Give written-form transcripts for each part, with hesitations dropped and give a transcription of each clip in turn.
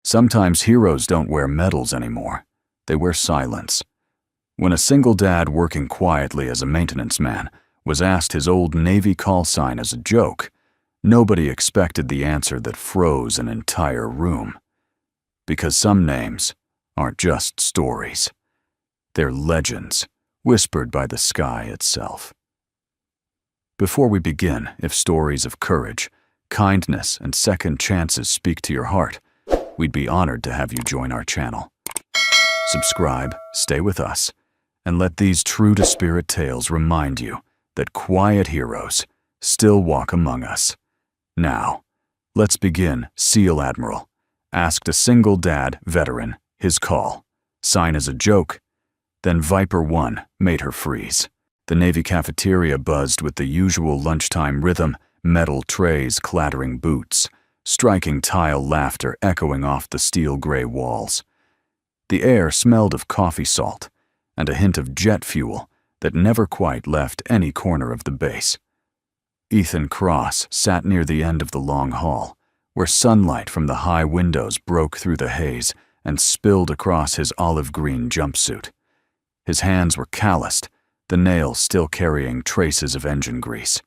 Sometimes heroes don't wear medals anymore. They wear silence. When a single dad working quietly as a maintenance man was asked his old Navy call sign as a joke, nobody expected the answer that froze an entire room. Because some names aren't just stories. They're legends, whispered by the sky itself. Before we begin, if stories of courage, kindness, and second chances speak to your heart, we'd be honored to have you join our channel. Subscribe, stay with us, and let these true-to-spirit tales remind you that quiet heroes still walk among us. Now, let's begin. SEAL Admiral asked a single dad veteran his call. Sign as a joke. Then Viper 1 made her freeze. The Navy cafeteria buzzed with the usual lunchtime rhythm, metal trays clattering boots, striking tile laughter echoing off the steel-gray walls. The air smelled of coffee salt and a hint of jet fuel that never quite left any corner of the base. Ethan Cross sat near the end of the long hall, where sunlight from the high windows broke through the haze and spilled across his olive-green jumpsuit. His hands were calloused, the nails still carrying traces of engine grease.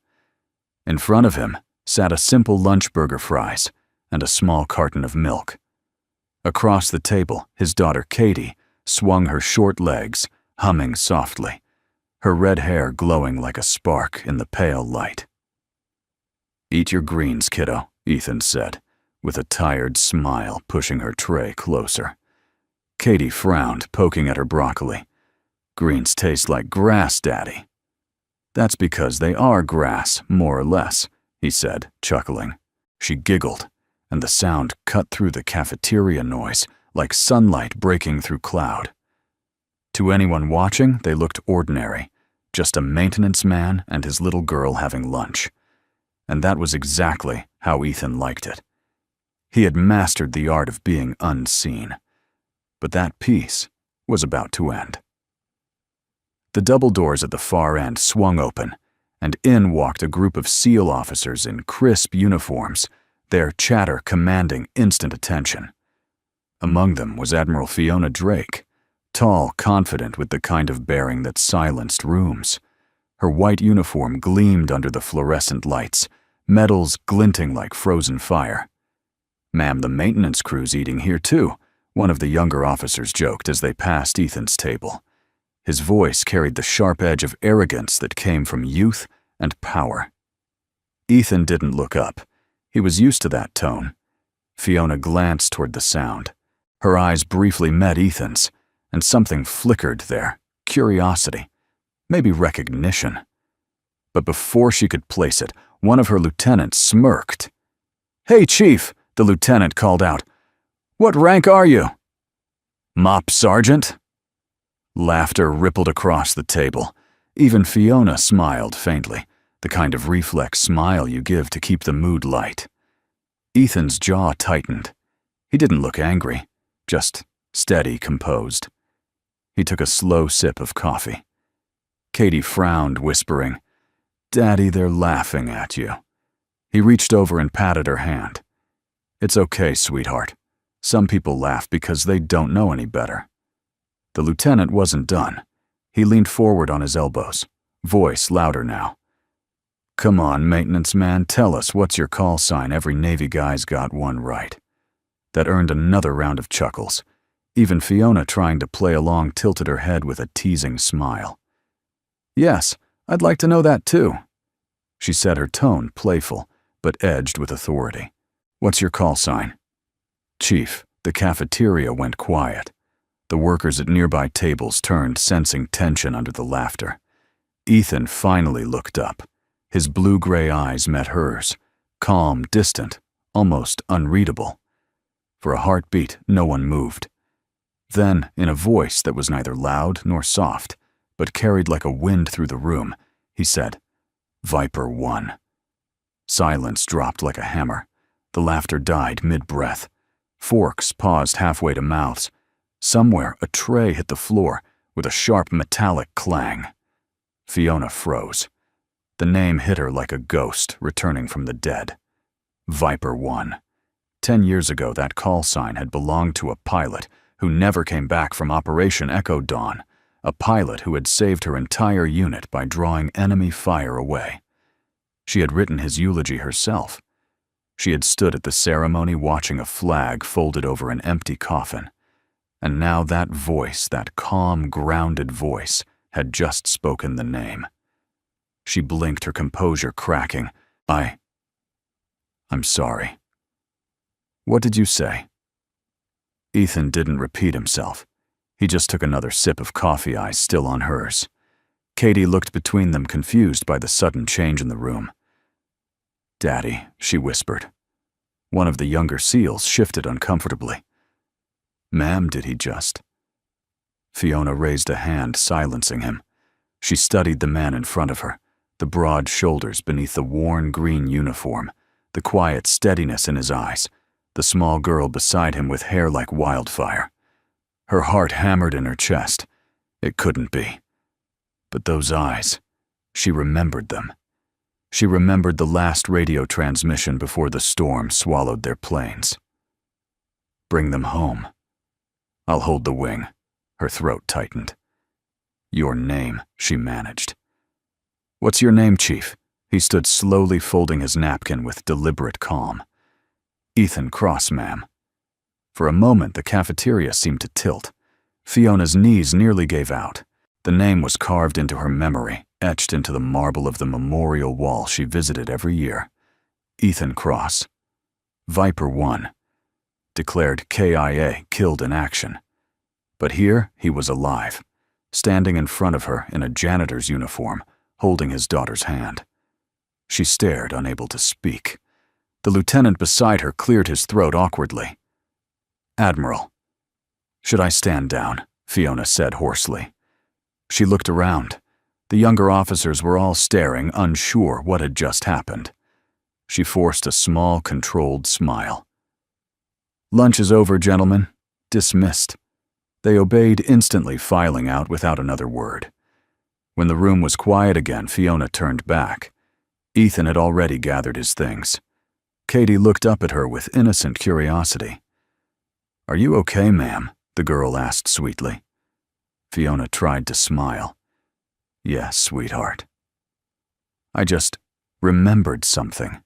In front of him sat a simple lunch burger fries and a small carton of milk. Across the table, his daughter Katie swung her short legs, humming softly, her red hair glowing like a spark in the pale light. "Eat your greens, kiddo," Ethan said, with a tired smile pushing her tray closer. Katie frowned, poking at her broccoli. "Greens taste like grass, Daddy." "That's because they are grass, more or less," he said, chuckling. She giggled, and the sound cut through the cafeteria noise like sunlight breaking through cloud. To anyone watching, they looked ordinary, just a maintenance man and his little girl having lunch. And that was exactly how Ethan liked it. He had mastered the art of being unseen. But that piece was about to end. The double doors at the far end swung open, and in walked a group of SEAL officers in crisp uniforms, their chatter commanding instant attention. Among them was Admiral Fiona Drake, tall, confident with the kind of bearing that silenced rooms. Her white uniform gleamed under the fluorescent lights, metals glinting like frozen fire. "Ma'am, the maintenance crew's eating here too," one of the younger officers joked as they passed Ethan's table. His voice carried the sharp edge of arrogance that came from youth and power. Ethan didn't look up. He was used to that tone. Fiona glanced toward the sound. Her eyes briefly met Ethan's, and something flickered there. Curiosity. Maybe recognition. But before she could place it, one of her lieutenants smirked. "Hey, Chief," the lieutenant called out. "What rank are you?" "Mop Sergeant." Laughter rippled across the table. Even Fiona smiled faintly, the kind of reflex smile you give to keep the mood light. Ethan's jaw tightened. He didn't look angry, just steady, composed. He took a slow sip of coffee. Katie frowned, whispering, "Daddy, they're laughing at you." He reached over and patted her hand. "It's okay, sweetheart. Some people laugh because they don't know any better." The lieutenant wasn't done. He leaned forward on his elbows, voice louder now. "Come on, maintenance man, tell us what's your call sign. Every Navy guy's got one right." That earned another round of chuckles. Even Fiona, trying to play along, tilted her head with a teasing smile. "Yes, I'd like to know that too." She said, her tone playful, but edged with authority. "What's your call sign?" "Chief." The cafeteria went quiet. The workers at nearby tables turned, sensing tension under the laughter. Ethan finally looked up. His blue-gray eyes met hers, calm, distant, almost unreadable. For a heartbeat, no one moved. Then, in a voice that was neither loud nor soft, but carried like a wind through the room, he said, "Viper 1." Silence dropped like a hammer. The laughter died mid-breath. Forks paused halfway to mouths. Somewhere, a tray hit the floor with a sharp metallic clang. Fiona froze. The name hit her like a ghost returning from the dead. Viper 1. 10 years ago, that call sign had belonged to a pilot who never came back from Operation Echo Dawn, a pilot who had saved her entire unit by drawing enemy fire away. She had written his eulogy herself. She had stood at the ceremony watching a flag folded over an empty coffin. And now that voice, that calm, grounded voice, had just spoken the name. She blinked, her composure cracking. I'm sorry. What did you say? Ethan didn't repeat himself. He just took another sip of coffee, eyes still on hers. Katie looked between them, confused by the sudden change in the room. Daddy, she whispered. One of the younger SEALs shifted uncomfortably. Ma'am, did he just? Fiona raised a hand, silencing him. She studied the man in front of her, the broad shoulders beneath the worn green uniform, the quiet steadiness in his eyes, the small girl beside him with hair like wildfire. Her heart hammered in her chest. It couldn't be. But those eyes, she remembered them. She remembered the last radio transmission before the storm swallowed their planes. Bring them home. I'll hold the wing. Her throat tightened. Your name, she managed. What's your name, Chief? He stood slowly folding his napkin with deliberate calm. Ethan Cross, ma'am. For a moment, the cafeteria seemed to tilt. Fiona's knees nearly gave out. The name was carved into her memory, etched into the marble of the memorial wall she visited every year. Ethan Cross. Viper 1. Declared KIA, killed in action. But here he was alive, standing in front of her in a janitor's uniform, holding his daughter's hand. She stared, unable to speak. The lieutenant beside her cleared his throat awkwardly. Admiral. Should I stand down? Fiona said hoarsely. She looked around. The younger officers were all staring, unsure what had just happened. She forced a small, controlled smile. Lunch is over, gentlemen. Dismissed. They obeyed, instantly filing out without another word. When the room was quiet again, Fiona turned back. Ethan had already gathered his things. Katie looked up at her with innocent curiosity. Are you okay, ma'am? The girl asked sweetly. Fiona tried to smile. Yes, sweetheart. I just remembered something.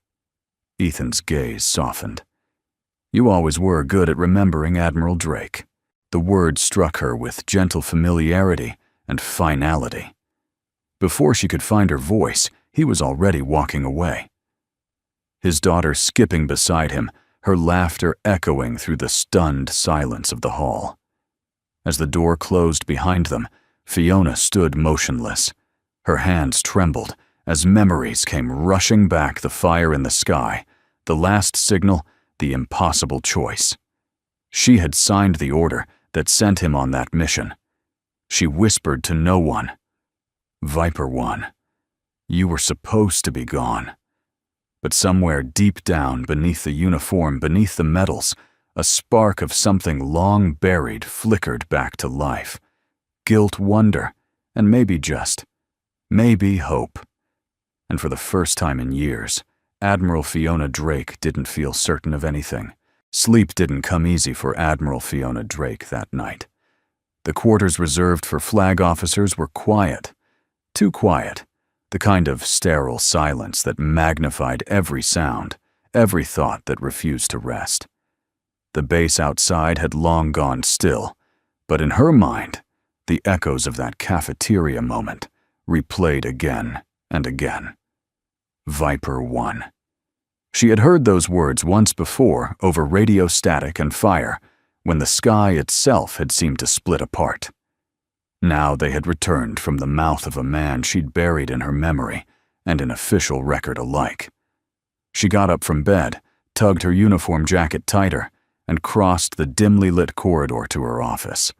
Ethan's gaze softened. You always were good at remembering, Admiral Drake. The word struck her with gentle familiarity and finality. Before she could find her voice, he was already walking away. His daughter skipping beside him, her laughter echoing through the stunned silence of the hall. As the door closed behind them, Fiona stood motionless. Her hands trembled as memories came rushing back, the fire in the sky, the last signal, the impossible choice. She had signed the order that sent him on that mission. She whispered to no one. Viper 1, you were supposed to be gone. But somewhere deep down beneath the uniform, beneath the medals, a spark of something long buried flickered back to life. Guilt, wonder, and maybe hope. And for the first time in years, Admiral Fiona Drake didn't feel certain of anything. Sleep didn't come easy for Admiral Fiona Drake that night. The quarters reserved for flag officers were quiet. Too quiet. The kind of sterile silence that magnified every sound, every thought that refused to rest. The base outside had long gone still, but in her mind, the echoes of that cafeteria moment replayed again and again. Viper 1. She had heard those words once before over radio static and fire, when the sky itself had seemed to split apart. Now they had returned from the mouth of a man she'd buried in her memory and in official record alike. She got up from bed, tugged her uniform jacket tighter, and crossed the dimly lit corridor to her office.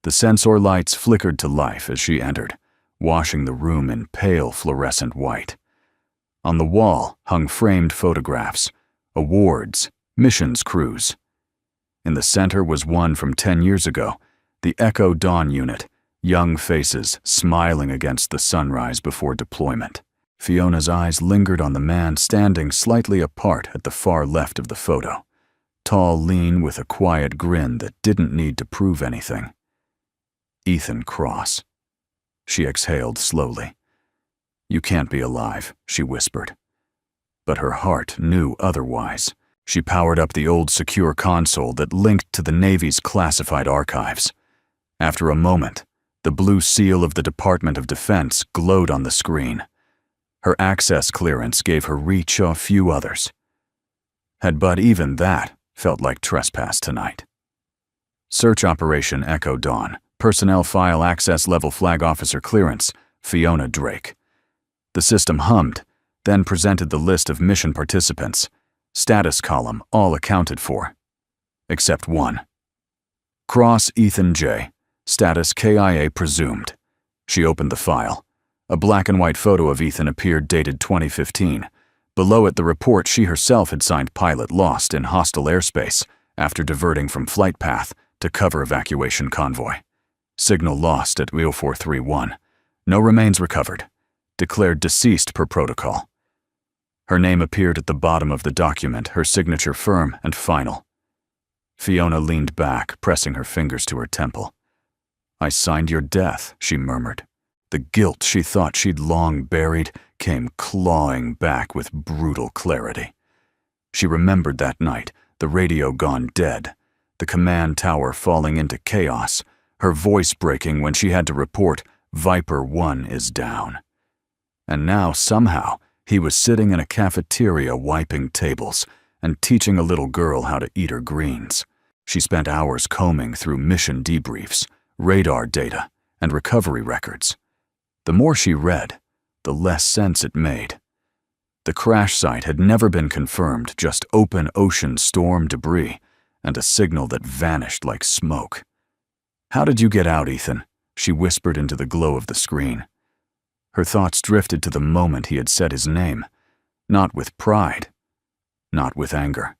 The sensor lights flickered to life as she entered, washing the room in pale fluorescent white. On the wall hung framed photographs, awards, missions crews. In the center was one from 10 years ago, the Echo Dawn unit, young faces smiling against the sunrise before deployment. Fiona's eyes lingered on the man standing slightly apart at the far left of the photo. tall, lean, with a quiet grin that didn't need to prove anything. Ethan Cross. She exhaled slowly. "You can't be alive," she whispered. But her heart knew otherwise. She powered up the old secure console that linked to the Navy's classified archives. After a moment, the blue seal of the Department of Defense glowed on the screen. Her access clearance gave her reach a few others. But even that felt like trespass tonight. Search Operation Echo Dawn. Personnel File Access Level Flag Officer Clearance, Fiona Drake. The system hummed, then presented the list of mission participants. Status column all accounted for. Except one. Cross Ethan J. Status KIA presumed. She opened the file. A black and white photo of Ethan appeared, dated 2015. Below it, the report she herself had signed: pilot lost in hostile airspace after diverting from flight path to cover evacuation convoy. Signal lost at 0431. No remains recovered. Declared deceased per protocol. Her name appeared at the bottom of the document, her signature firm and final. Fiona leaned back, pressing her fingers to her temple. "I signed your death," she murmured. The guilt she thought she'd long buried came clawing back with brutal clarity. She remembered that night, the radio gone dead, the command tower falling into chaos, her voice breaking when she had to report, "Viper 1 is down." And now, somehow, he was sitting in a cafeteria wiping tables and teaching a little girl how to eat her greens. She spent hours combing through mission debriefs, radar data, and recovery records. The more she read, the less sense it made. The crash site had never been confirmed, just open ocean storm debris and a signal that vanished like smoke. "How did you get out, Ethan?" she whispered into the glow of the screen. Her thoughts drifted to the moment he had said his name, not with pride, not with anger,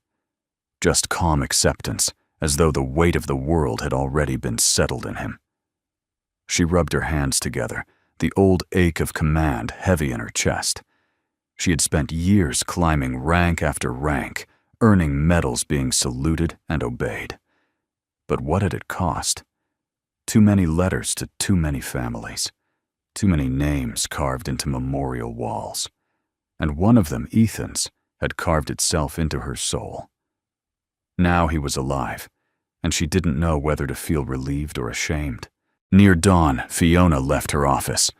just calm acceptance, as though the weight of the world had already been settled in him. She rubbed her hands together, the old ache of command heavy in her chest. She had spent years climbing rank after rank, earning medals, being saluted and obeyed. But what had it cost? Too many letters to too many families. Too many names carved into memorial walls. And one of them, Ethan's, had carved itself into her soul. Now he was alive, and she didn't know whether to feel relieved or ashamed. Near dawn, Fiona left her office.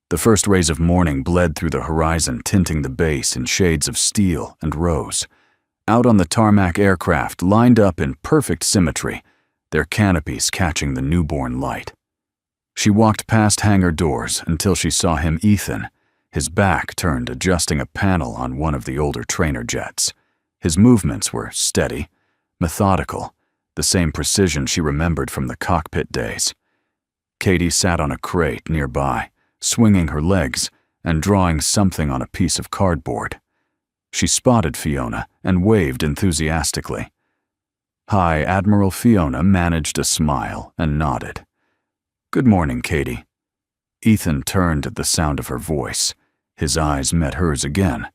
The first rays of morning bled through the horizon, tinting the base in shades of steel and rose. Out on the tarmac, aircraft lined up in perfect symmetry, their canopies catching the newborn light. She walked past hangar doors until she saw him, Ethan, his back turned, adjusting a panel on one of the older trainer jets. His movements were steady, methodical, the same precision she remembered from the cockpit days. Katie sat on a crate nearby, swinging her legs and drawing something on a piece of cardboard. She spotted Fiona and waved enthusiastically. "Hi, Admiral." Fiona managed a smile and nodded. "Good morning, Katie." Ethan turned at the sound of her voice. His eyes met hers again.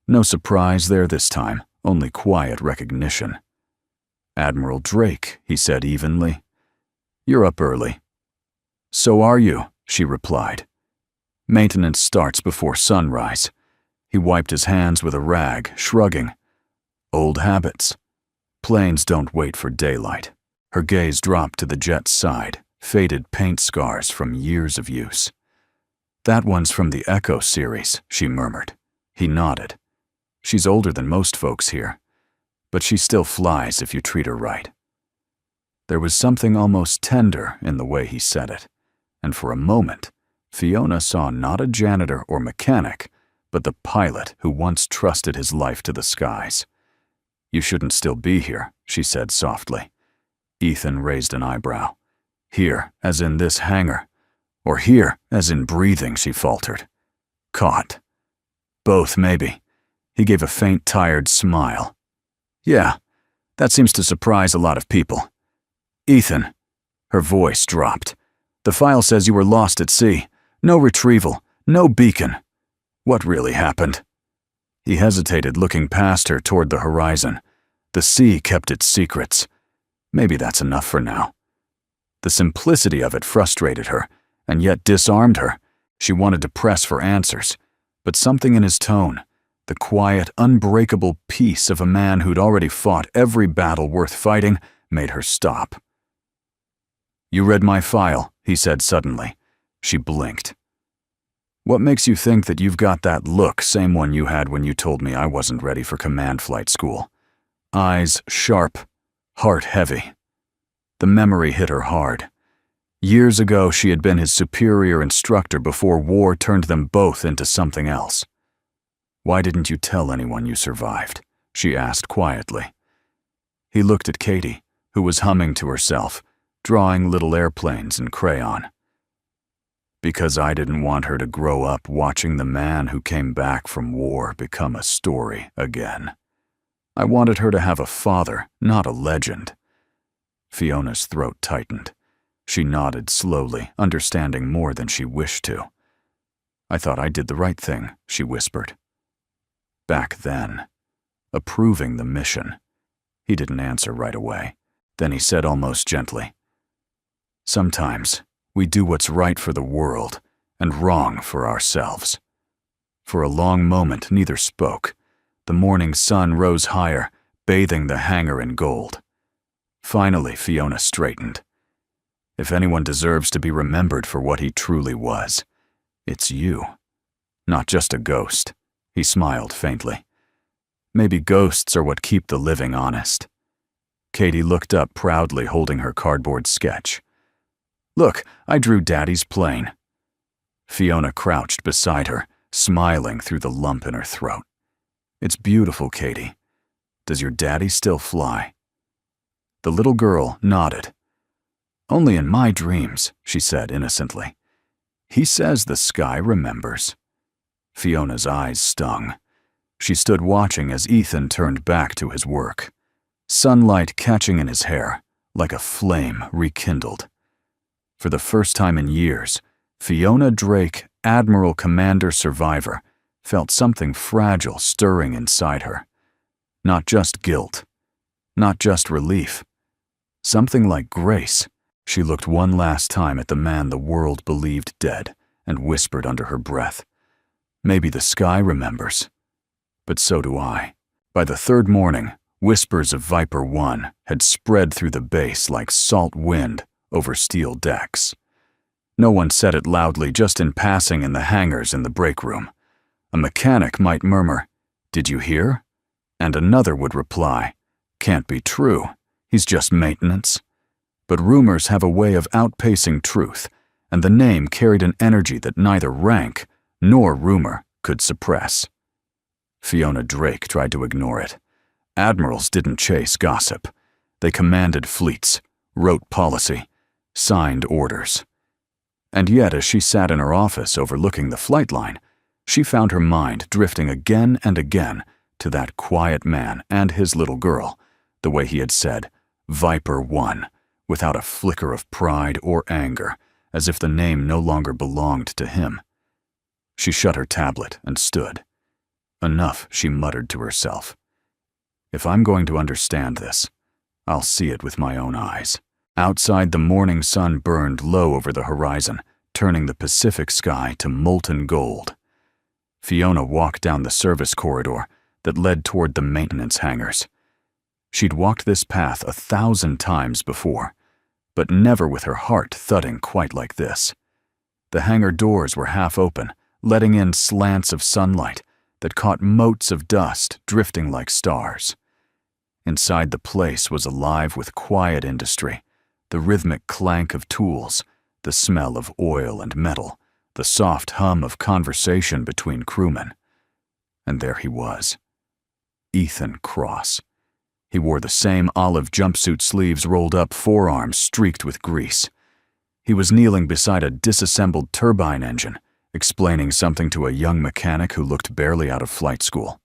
No surprise there this time, only quiet recognition. "Admiral Drake," he said evenly. "You're up early." "So are you," she replied. "Maintenance starts before sunrise." He wiped his hands with a rag, shrugging. "Old habits. Planes don't wait for daylight." Her gaze dropped to the jet's side, faded paint scars from years of use. "That one's from the Echo series," she murmured. He nodded. "She's older than most folks here, but she still flies if you treat her right." There was something almost tender in the way he said it, and for a moment, Fiona saw not a janitor or mechanic, but the pilot who once trusted his life to the skies. "You shouldn't still be here," she said softly. Ethan raised an eyebrow. "Here, as in this hangar, or here, as in breathing," she faltered. "Caught." "Both, maybe." He gave a faint, tired smile. "Yeah, that seems to surprise a lot of people." "Ethan," her voice dropped. "The file says you were lost at sea. No retrieval, no beacon. What really happened?" He hesitated, looking past her toward the horizon. The sea kept its secrets. Maybe that's enough for now. The simplicity of it frustrated her, and yet disarmed her. She wanted to press for answers, but something in his tone, the quiet, unbreakable peace of a man who'd already fought every battle worth fighting, made her stop. "You read my file," he said suddenly. She blinked. "What makes you think that you've got that look, same one you had when you told me I wasn't ready for command flight school? Eyes sharp, heart heavy." The memory hit her hard. Years ago, she had been his superior instructor before war turned them both into something else. "Why didn't you tell anyone you survived?" she asked quietly. He looked at Katie, who was humming to herself, drawing little airplanes in crayon. "Because I didn't want her to grow up watching the man who came back from war become a story again. I wanted her to have a father, not a legend." Fiona's throat tightened. She nodded slowly, understanding more than she wished to. "I thought I did the right thing," she whispered. "Back then, approving the mission." He didn't answer right away. Then he said almost gently, "Sometimes we do what's right for the world and wrong for ourselves." For a long moment, neither spoke. The morning sun rose higher, bathing the hangar in gold. Finally, Fiona straightened. "If anyone deserves to be remembered for what he truly was, it's you. Not just a ghost." He smiled faintly. "Maybe ghosts are what keep the living honest." Katie looked up proudly, holding her cardboard sketch. "Look, I drew Daddy's plane." Fiona crouched beside her, smiling through the lump in her throat. "It's beautiful, Katie. Does your daddy still fly?" The little girl nodded. "Only in my dreams," she said innocently. "He says the sky remembers." Fiona's eyes stung. She stood watching as Ethan turned back to his work. Sunlight catching in his hair, like a flame rekindled. For the first time in years, Fiona Drake, Admiral Commander Survivor, felt something fragile stirring inside her. Not just guilt, not just relief. Something like grace. She looked one last time at the man the world believed dead and whispered under her breath, "Maybe the sky remembers. But so do I." By the third morning, whispers of Viper 1 had spread through the base like salt wind over steel decks. No one said it loudly, just in passing in the hangars in the break room. A mechanic might murmur, "Did you hear?" And another would reply, "Can't be true. He's just maintenance." But rumors have a way of outpacing truth, and the name carried an energy that neither rank nor rumor could suppress. Fiona Drake tried to ignore it. Admirals didn't chase gossip. They commanded fleets, wrote policy, signed orders. And yet, as she sat in her office overlooking the flight line, she found her mind drifting again and again to that quiet man and his little girl, the way he had said, "Viper 1, without a flicker of pride or anger, as if the name no longer belonged to him. She shut her tablet and stood. "Enough," she muttered to herself. "If I'm going to understand this, I'll see it with my own eyes." Outside, the morning sun burned low over the horizon, turning the Pacific sky to molten gold. Fiona walked down the service corridor that led toward the maintenance hangars. She'd walked this path 1,000 times before, but never with her heart thudding quite like this. The hangar doors were half open, letting in slants of sunlight that caught motes of dust drifting like stars. Inside, the place was alive with quiet industry, the rhythmic clank of tools, the smell of oil and metal, the soft hum of conversation between crewmen. And there he was, Ethan Cross. He wore the same olive jumpsuit sleeves, rolled up forearms streaked with grease. He was kneeling beside a disassembled turbine engine, explaining something to a young mechanic who looked barely out of flight school.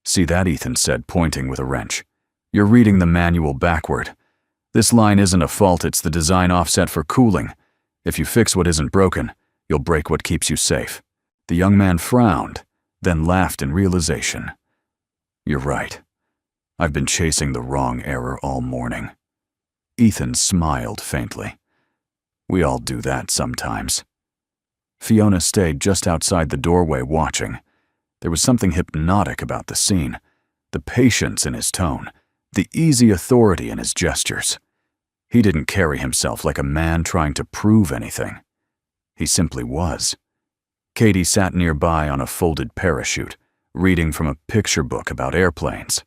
"See that?" Ethan said, pointing with a wrench. "You're reading the manual backward. This line isn't a fault, it's the design offset for cooling. If you fix what isn't broken, you'll break what keeps you safe." The young man frowned, then laughed in realization. "You're right. I've been chasing the wrong error all morning. Ethan smiled faintly. We all do that sometimes. Fiona stayed just outside the doorway watching. There was something hypnotic about the scene, the patience in his tone, the easy authority in his gestures. He didn't carry himself like a man trying to prove anything. He simply was. Katie sat nearby on a folded parachute, reading from a picture book about airplanes.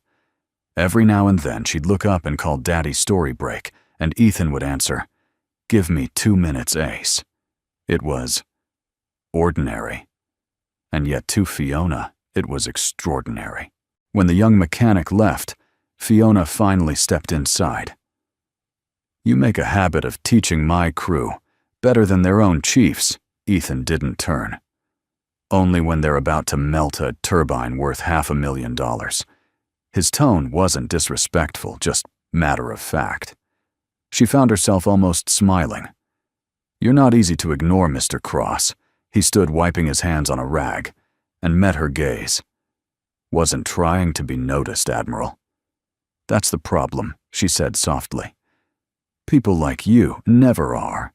Every now and then she'd look up and call Daddy story break, and Ethan would answer, "Give me 2 minutes, Ace." It was ordinary. And yet to Fiona, it was extraordinary. When the young mechanic left, Fiona finally stepped inside. "You make a habit of teaching my crew better than their own chiefs." Ethan didn't turn. "Only when they're about to melt a turbine worth $500,000. His tone wasn't disrespectful, just matter of fact. She found herself almost smiling. "You're not easy to ignore, Mr. Cross." He stood wiping his hands on a rag, and met her gaze. "Wasn't trying to be noticed, Admiral." "That's the problem," she said softly. "People like you never are."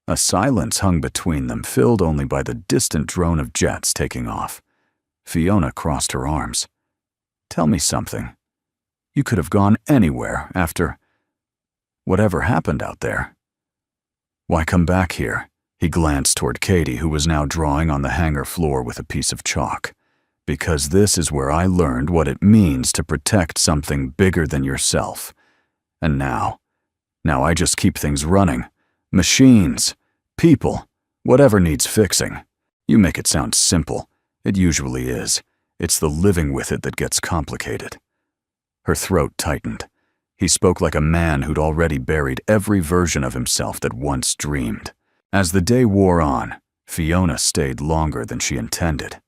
A silence hung between them, filled only by the distant drone of jets taking off. Fiona crossed her arms. "Tell me something. You could have gone anywhere after whatever happened out there. Why come back here?" He glanced toward Katie, who was now drawing on the hangar floor with a piece of chalk. "Because this is where I learned what it means to protect something bigger than yourself. And now I just keep things running. Machines, people, whatever needs fixing. You make it sound simple. It usually is. It's the living with it that gets complicated." Her throat tightened. He spoke like a man who'd already buried every version of himself that once dreamed. As the day wore on, Fiona stayed longer than she intended.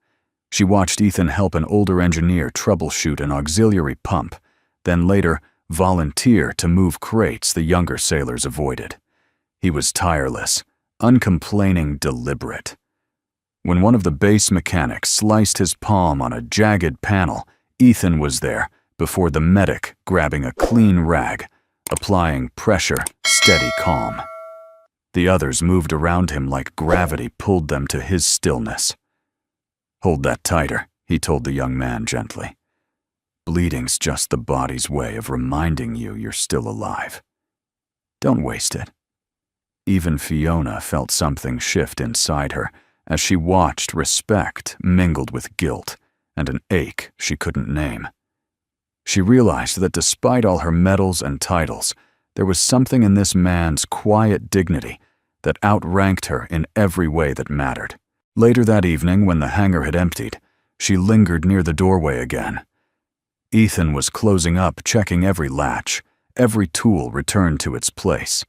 She watched Ethan help an older engineer troubleshoot an auxiliary pump, then later volunteer to move crates the younger sailors avoided. He was tireless, uncomplaining, deliberate. When one of the base mechanics sliced his palm on a jagged panel, Ethan was there before the medic, grabbing a clean rag, applying pressure, steady calm. The others moved around him like gravity pulled them to his stillness. "Hold that tighter," he told the young man gently. "Bleeding's just the body's way of reminding you you're still alive. Don't waste it." Even Fiona felt something shift inside her as she watched respect mingled with guilt and an ache she couldn't name. She realized that despite all her medals and titles, there was something in this man's quiet dignity that outranked her in every way that mattered. Later that evening, when the hangar had emptied, she lingered near the doorway again. Ethan was closing up, checking every latch, every tool returned to its place.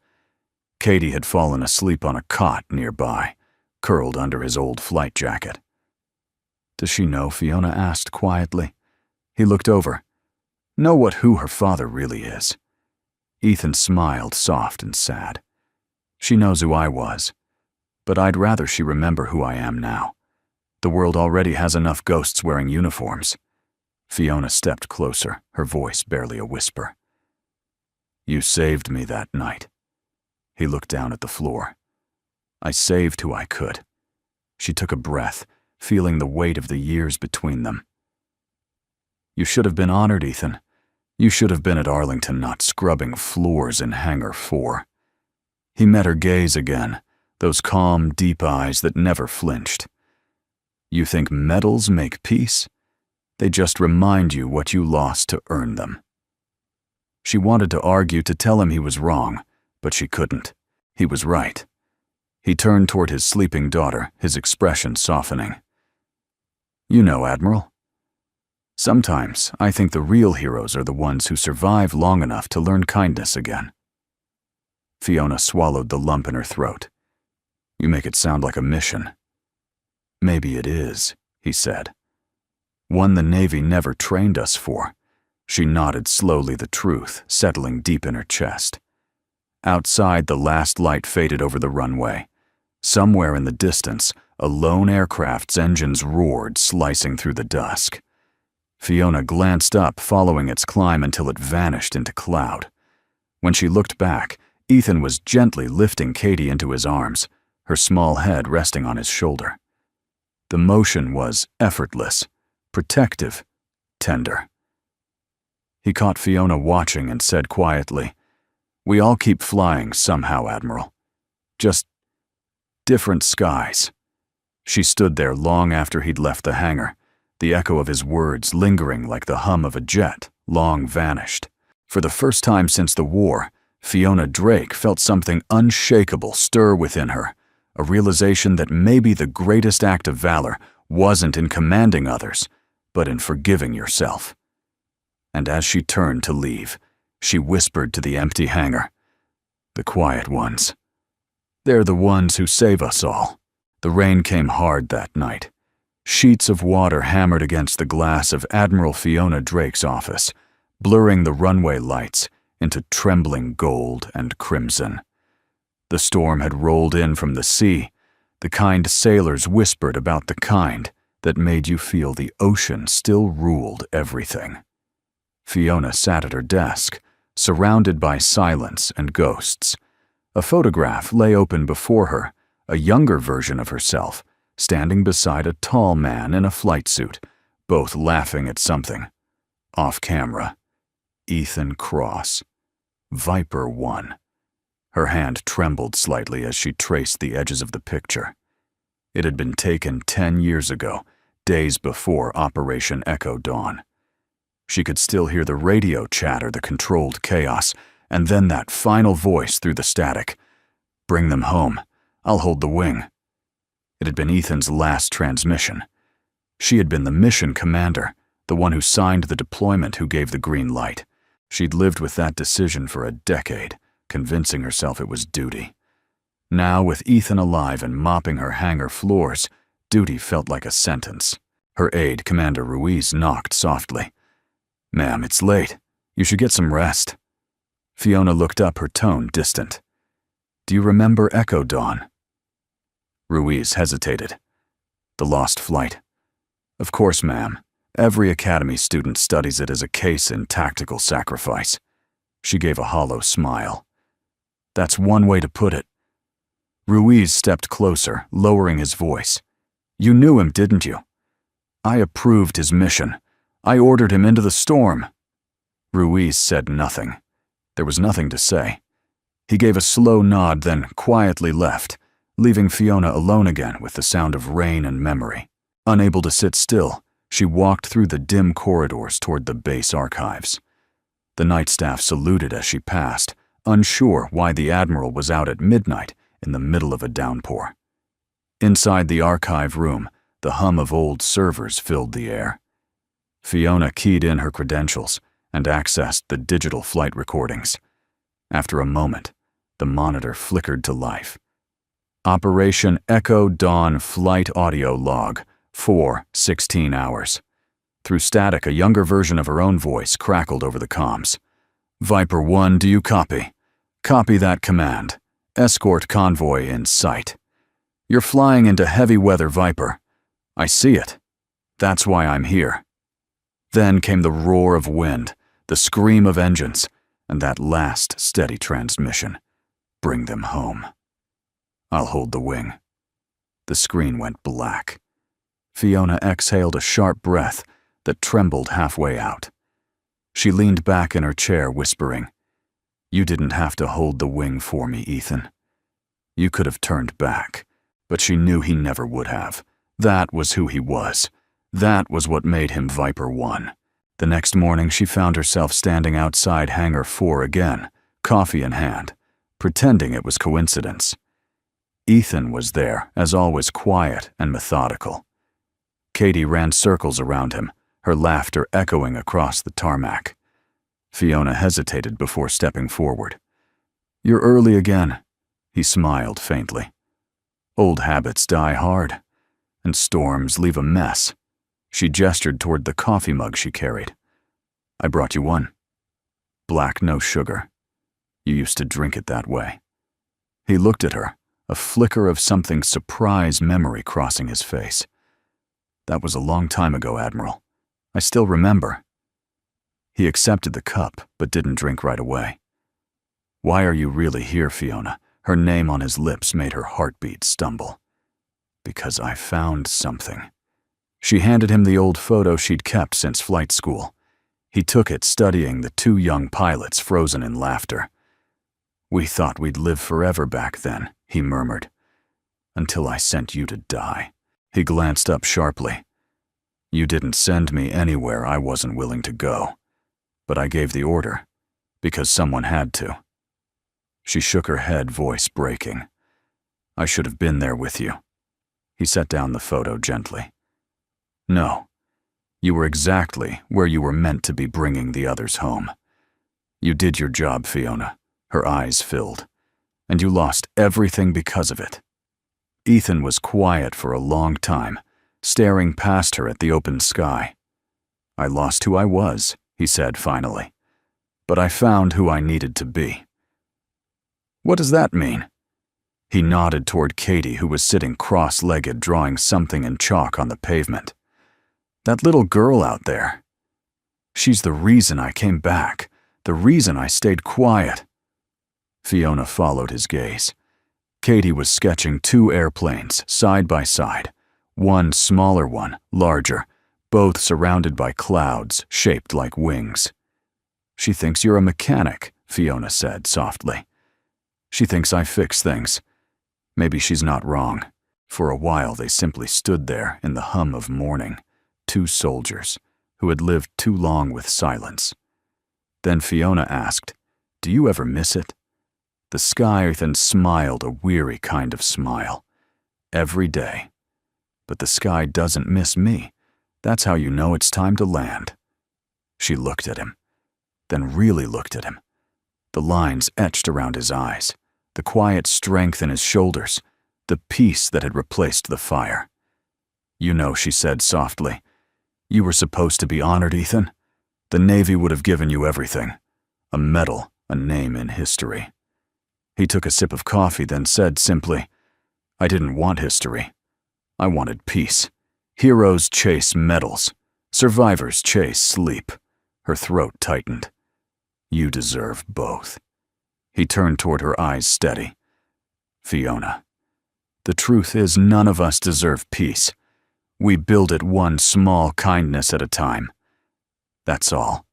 Katie had fallen asleep on a cot nearby, curled under his old flight jacket. "Does she know?" Fiona asked quietly. He looked over. "Know who her father really is?" Ethan smiled, soft and sad. "She knows who I was, but I'd rather she remember who I am now. The world already has enough ghosts wearing uniforms." Fiona stepped closer, her voice barely a whisper. "You saved me that night." He looked down at the floor. "I saved who I could." She took a breath, feeling the weight of the years between them. "You should have been honored, Ethan. You should have been at Arlington, not scrubbing floors in Hangar 4. He met her gaze again, those calm, deep eyes that never flinched. "You think medals make peace? They just remind you what you lost to earn them." She wanted to argue, to tell him he was wrong, but she couldn't. He was right. He turned toward his sleeping daughter, his expression softening. "You know, Admiral, sometimes I think the real heroes are the ones who survive long enough to learn kindness again." Fiona swallowed the lump in her throat. "You make it sound like a mission." "Maybe it is," he said. "One the Navy never trained us for." She nodded slowly, the truth settling deep in her chest. Outside, the last light faded over the runway. Somewhere in the distance, a lone aircraft's engines roared, slicing through the dusk. Fiona glanced up, following its climb until it vanished into cloud. When she looked back, Ethan was gently lifting Katie into his arms, her small head resting on his shoulder. The motion was effortless, protective, tender. He caught Fiona watching and said quietly, "We all keep flying somehow, Admiral. Just different skies." She stood there long after he'd left the hangar, the echo of his words lingering like the hum of a jet, long vanished. For the first time since the war, Fiona Drake felt something unshakable stir within her, a realization that maybe the greatest act of valor wasn't in commanding others, but in forgiving yourself. And as she turned to leave, she whispered to the empty hangar, "The quiet ones. They're the ones who save us all." The rain came hard that night. Sheets of water hammered against the glass of Admiral Fiona Drake's office, blurring the runway lights into trembling gold and crimson. The storm had rolled in from the sea, the kind sailors whispered about the kind that made you feel the ocean still ruled everything. Fiona sat at her desk, surrounded by silence and ghosts. A photograph lay open before her, a younger version of herself, standing beside a tall man in a flight suit, both laughing at something. Off camera, Ethan Cross, Viper 1. Her hand trembled slightly as she traced the edges of the picture. It had been taken 10 years ago, days before Operation Echo Dawn. She could still hear the radio chatter, the controlled chaos, and then that final voice through the static. "Bring them home. I'll hold the wing." It had been Ethan's last transmission. She had been the mission commander, the one who signed the deployment, who gave the green light. She'd lived with that decision for a decade, convincing herself it was duty. Now, with Ethan alive and mopping her hangar floors, duty felt like a sentence. Her aide, Commander Ruiz, knocked softly. "Ma'am, it's late. You should get some rest." Fiona looked up, her tone distant. "Do you remember Echo Dawn?" Ruiz hesitated. "The lost flight." "Of course, ma'am. Every academy student studies it as a case in tactical sacrifice." She gave a hollow smile. "That's one way to put it." Ruiz stepped closer, lowering his voice. "You knew him, didn't you?" "I approved his mission. I ordered him into the storm." Ruiz said nothing. There was nothing to say. He gave a slow nod, then quietly left, leaving Fiona alone again with the sound of rain and memory. Unable to sit still, she walked through the dim corridors toward the base archives. The night staff saluted as she passed, unsure why the Admiral was out at midnight in the middle of a downpour. Inside the archive room, the hum of old servers filled the air. Fiona keyed in her credentials and accessed the digital flight recordings. After a moment, the monitor flickered to life. Operation Echo Dawn Flight Audio Log, 4:16 hours. Through static, a younger version of her own voice crackled over the comms. "Viper 1, do you copy? Copy that command. Escort convoy in sight. You're flying into heavy weather, Viper. I see it. That's why I'm here." Then came the roar of wind, the scream of engines, and that last steady transmission. "Bring them home. I'll hold the wing." The screen went black. Fiona exhaled a sharp breath that trembled halfway out. She leaned back in her chair, whispering, "You didn't have to hold the wing for me, Ethan. You could have turned back." But she knew he never would have. That was who he was. That was what made him Viper 1. The next morning, she found herself standing outside Hangar 4 again, coffee in hand, pretending it was coincidence. Ethan was there, as always, quiet and methodical. Katie ran circles around him, her laughter echoing across the tarmac. Fiona hesitated before stepping forward. "You're early again," he smiled faintly. "Old habits die hard, and storms leave a mess." She gestured toward the coffee mug she carried. "I brought you one. Black, no sugar. You used to drink it that way." He looked at her, a flicker of something surprise memory crossing his face. "That was a long time ago, Admiral. I still remember." He accepted the cup, but didn't drink right away. "Why are you really here, Fiona?" Her name on his lips made her heartbeat stumble. "Because I found something." She handed him the old photo she'd kept since flight school. He took it, studying the two young pilots frozen in laughter. "We thought we'd live forever back then," he murmured. "Until I sent you to die." He glanced up sharply. "You didn't send me anywhere I wasn't willing to go. But I gave the order, because someone had to." She shook her head, voice breaking. "I should have been there with you." He set down the photo gently. "No, you were exactly where you were meant to be, bringing the others home. You did your job, Fiona." Her eyes filled. "And you lost everything because of it." Ethan was quiet for a long time, staring past her at the open sky. "I lost who I was," he said finally. "But I found who I needed to be." "What does that mean?" He nodded toward Katie, who was sitting cross-legged, drawing something in chalk on the pavement. "That little girl out there. She's the reason I came back, the reason I stayed quiet." Fiona followed his gaze. Katie was sketching two airplanes side by side, one smaller, one larger, both surrounded by clouds shaped like wings. "She thinks you're a mechanic," Fiona said softly. "She thinks I fix things. Maybe she's not wrong." For a while they simply stood there in the hum of morning, two soldiers who had lived too long with silence. Then Fiona asked, "Do you ever miss it?" The sky then smiled a weary kind of smile. "Every day. But the sky doesn't miss me. That's how you know it's time to land." She looked at him, then really looked at him. The lines etched around his eyes, the quiet strength in his shoulders, the peace that had replaced the fire. "You know," she said softly, "you were supposed to be honored, Ethan. The Navy would have given you everything. A medal, a name in history." He took a sip of coffee, then said simply, "I didn't want history. I wanted peace. Heroes chase medals. Survivors chase sleep." Her throat tightened. "You deserve both." He turned toward her, eyes steady. "Fiona, the truth is none of us deserve peace. We build it one small kindness at a time. That's all."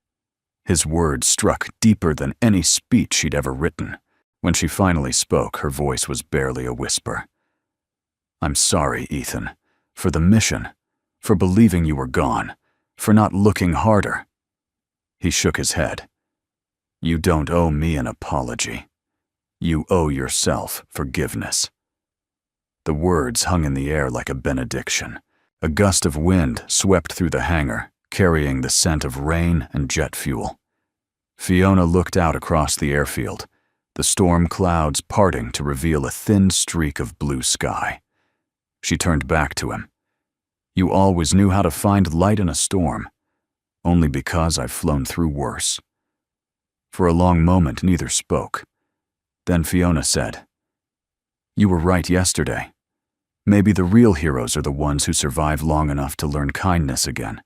His words struck deeper than any speech she'd ever written. When she finally spoke, her voice was barely a whisper. "I'm sorry, Ethan, for the mission, for believing you were gone, for not looking harder." He shook his head. "You don't owe me an apology. You owe yourself forgiveness." The words hung in the air like a benediction. A gust of wind swept through the hangar, carrying the scent of rain and jet fuel. Fiona looked out across the airfield, the storm clouds parting to reveal a thin streak of blue sky. She turned back to him. "You always knew how to find light in a storm. Only because I've flown through worse." For a long moment, neither spoke. Then Fiona said, "You were right yesterday. Maybe the real heroes are the ones who survive long enough to learn kindness again."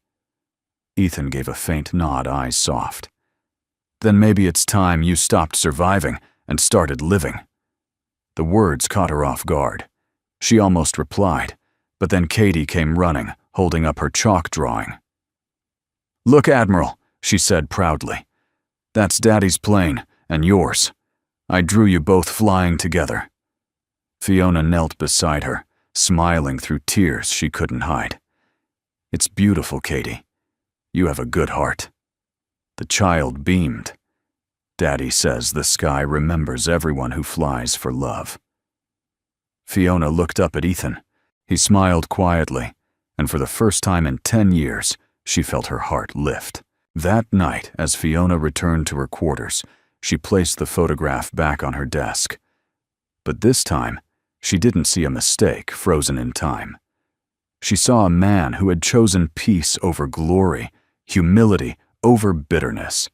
Ethan gave a faint nod, eyes soft. "Then maybe it's time you stopped surviving and started living." The words caught her off guard. She almost replied, but then Katie came running, holding up her chalk drawing. "Look, Admiral," she said proudly. "That's Daddy's plane, and yours. I drew you both flying together." Fiona knelt beside her, smiling through tears she couldn't hide. "It's beautiful, Katie. You have a good heart." The child beamed. "Daddy says the sky remembers everyone who flies for love." Fiona looked up at Ethan. He smiled quietly, and for the first time in 10 years, she felt her heart lift. That night, as Fiona returned to her quarters, she placed the photograph back on her desk. But this time, she didn't see a mistake frozen in time. She saw a man who had chosen peace over glory, humility over bitterness.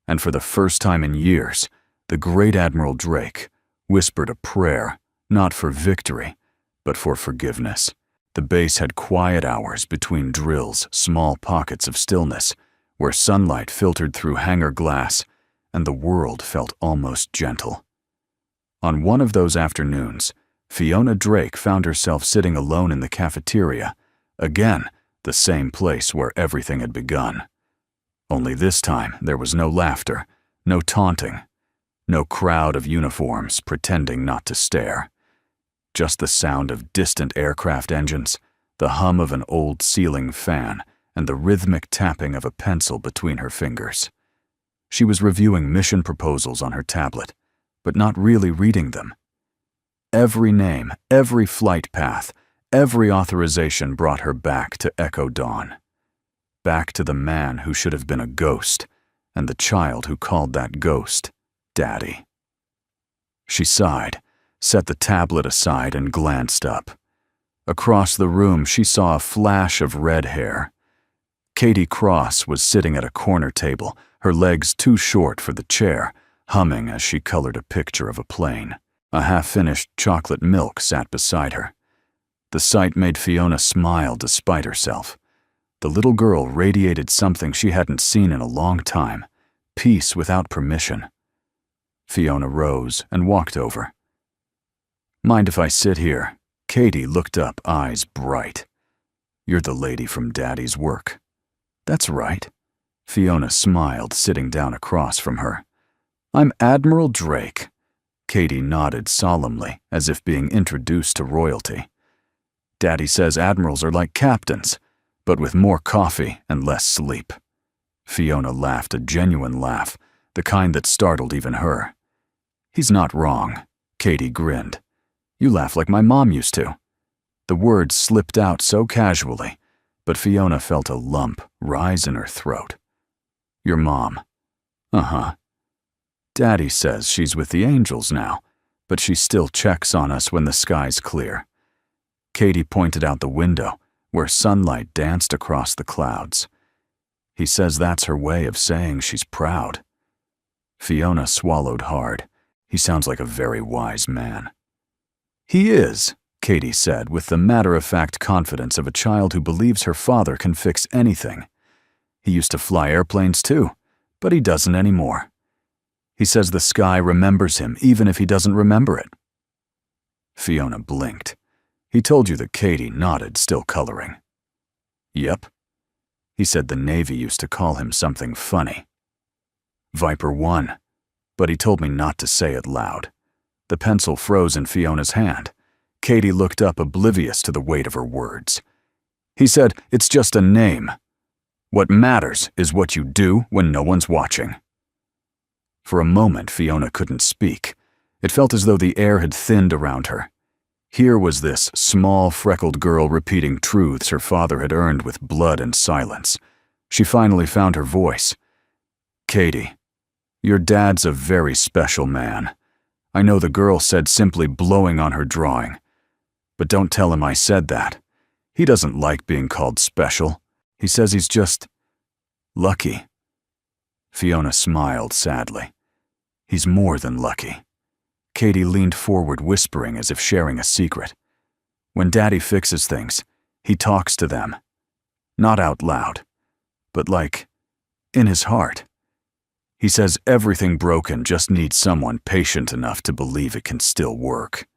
And for the first time in years, the great Admiral Drake whispered a prayer, not for victory, but for forgiveness. The The base had quiet hours between drills, small pockets of stillness, where sunlight filtered through hangar glass, and the world felt almost gentle. On one of those afternoons, Fiona Drake found herself sitting alone in the cafeteria, again, the same place where everything had begun. Only this time there was no laughter, no taunting, no crowd of uniforms pretending not to stare. Just the sound of distant aircraft engines, the hum of an old ceiling fan, and the rhythmic tapping of a pencil between her fingers. She was reviewing mission proposals on her tablet, but not really reading them. Every name, every flight path, every authorization brought her back to Echo Dawn. Back to the man who should have been a ghost, and the child who called that ghost Daddy. She sighed, set the tablet aside, and glanced up. Across the room, she saw a flash of red hair. Katie Cross was sitting at a corner table, her legs too short for the chair, humming as she colored a picture of a plane. A half-finished chocolate milk sat beside her. The sight made Fiona smile despite herself. The little girl radiated something she hadn't seen in a long time, peace without permission. Fiona rose and walked over. "Mind if I sit here?" Katie looked up, eyes bright. "You're the lady from Daddy's work." "That's right." Fiona smiled, sitting down across from her. "I'm Admiral Drake." Katie nodded solemnly, as if being introduced to royalty. "Daddy says admirals are like captains, but with more coffee and less sleep." Fiona laughed, a genuine laugh, the kind that startled even her. "He's not wrong." Katie grinned. "You laugh like my mom used to." The words slipped out so casually, but Fiona felt a lump rise in her throat. "Your mom?" "Uh-huh. Daddy says she's with the angels now, but she still checks on us when the sky's clear." Katie pointed out the window, where sunlight danced across the clouds. "He says that's her way of saying she's proud." Fiona swallowed hard. He sounds like a very wise man. "He is," Katie said, with the matter-of-fact confidence of a child who believes her father can fix anything. "He used to fly airplanes too, but he doesn't anymore. He says the sky remembers him even if he doesn't remember it." Fiona blinked. "He told you that?" Katie nodded, still coloring. "Yep. He said the Navy used to call him something funny. Viper 1, but he told me not to say it loud." The pencil froze in Fiona's hand. Katie looked up, oblivious to the weight of her words. "He said it's just a name. What matters is what you do when no one's watching." For a moment, Fiona couldn't speak. It felt as though the air had thinned around her. Here was this small, freckled girl repeating truths her father had earned with blood and silence. She finally found her voice. "Katie, your dad's a very special man. I know the girl said simply blowing on her drawing. But don't tell him I said that. He doesn't like being called special. He says he's just lucky." Fiona smiled sadly. "He's more than lucky." Katie leaned forward, whispering as if sharing a secret. "When Daddy fixes things, he talks to them. Not out loud, but like, in his heart. He says everything broken just needs someone patient enough to believe it can still work."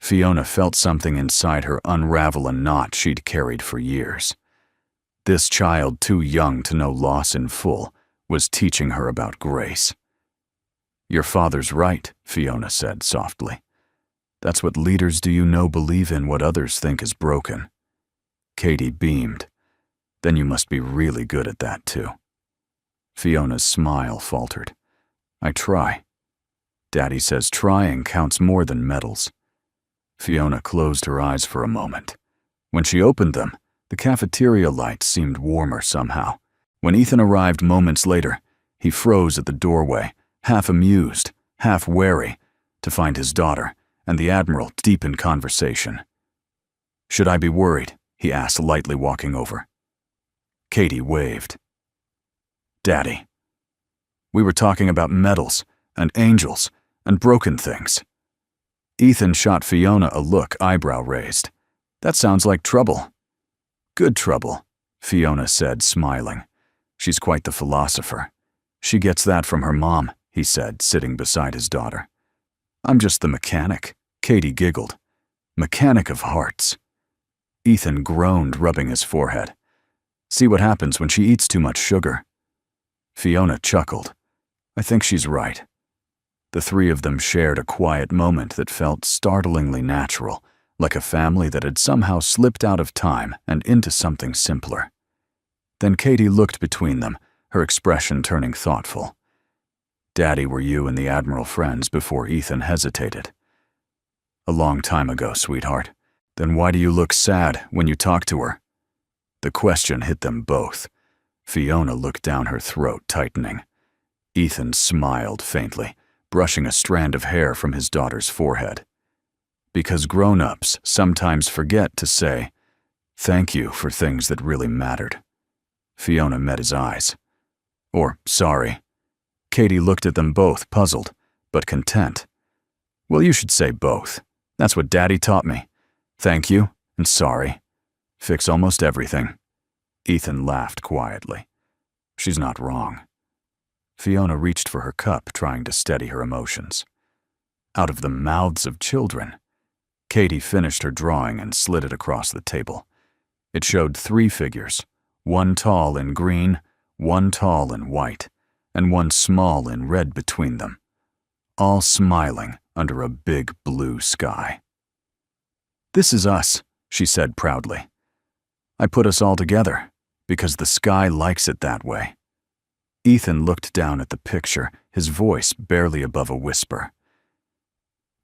Fiona felt something inside her unravel a knot she'd carried for years. This child, too young to know loss in full, was teaching her about grace. "Your father's right," Fiona said softly. "That's what leaders do you know believe in what others think is broken." Katie beamed. "Then you must be really good at that too." Fiona's smile faltered. "I try. Daddy says trying counts more than medals." Fiona closed her eyes for a moment. When she opened them, the cafeteria lights seemed warmer somehow. When Ethan arrived moments later, he froze at the doorway, half amused, half wary, to find his daughter and the Admiral deep in conversation. "Should I be worried?" he asked, lightly walking over. Katie waved. "Daddy, we were talking about medals and angels and broken things." Ethan shot Fiona a look, eyebrow raised. That sounds like trouble. Good trouble, Fiona said, smiling. She's quite the philosopher. She gets that from her mom, he said, sitting beside his daughter. I'm just the mechanic, Katie giggled. Mechanic of hearts. Ethan groaned, rubbing his forehead. See what happens when she eats too much sugar. Fiona chuckled. I think she's right. The three of them shared a quiet moment that felt startlingly natural, like a family that had somehow slipped out of time and into something simpler. Then Katie looked between them, her expression turning thoughtful. Daddy, were you and the Admiral friends before Ethan hesitated? A long time ago, sweetheart. Then why do you look sad when you talk to her? The question hit them both. Fiona looked down, her throat tightening. Ethan smiled faintly, brushing a strand of hair from his daughter's forehead. Because grown-ups sometimes forget to say, thank you for things that really mattered. Fiona met his eyes. Or, sorry. Katie looked at them both, puzzled, but content. Well, you should say both. That's what Daddy taught me. Thank you and sorry. Fix almost everything. Ethan laughed quietly. She's not wrong. Fiona reached for her cup, trying to steady her emotions. Out of the mouths of children. Katie finished her drawing and slid it across the table. It showed 3 figures, one tall in green, one tall in white, and one small in red between them, all smiling under a big blue sky. This is us, she said proudly. I put us all together, because the sky likes it that way. Ethan looked down at the picture, his voice barely above a whisper.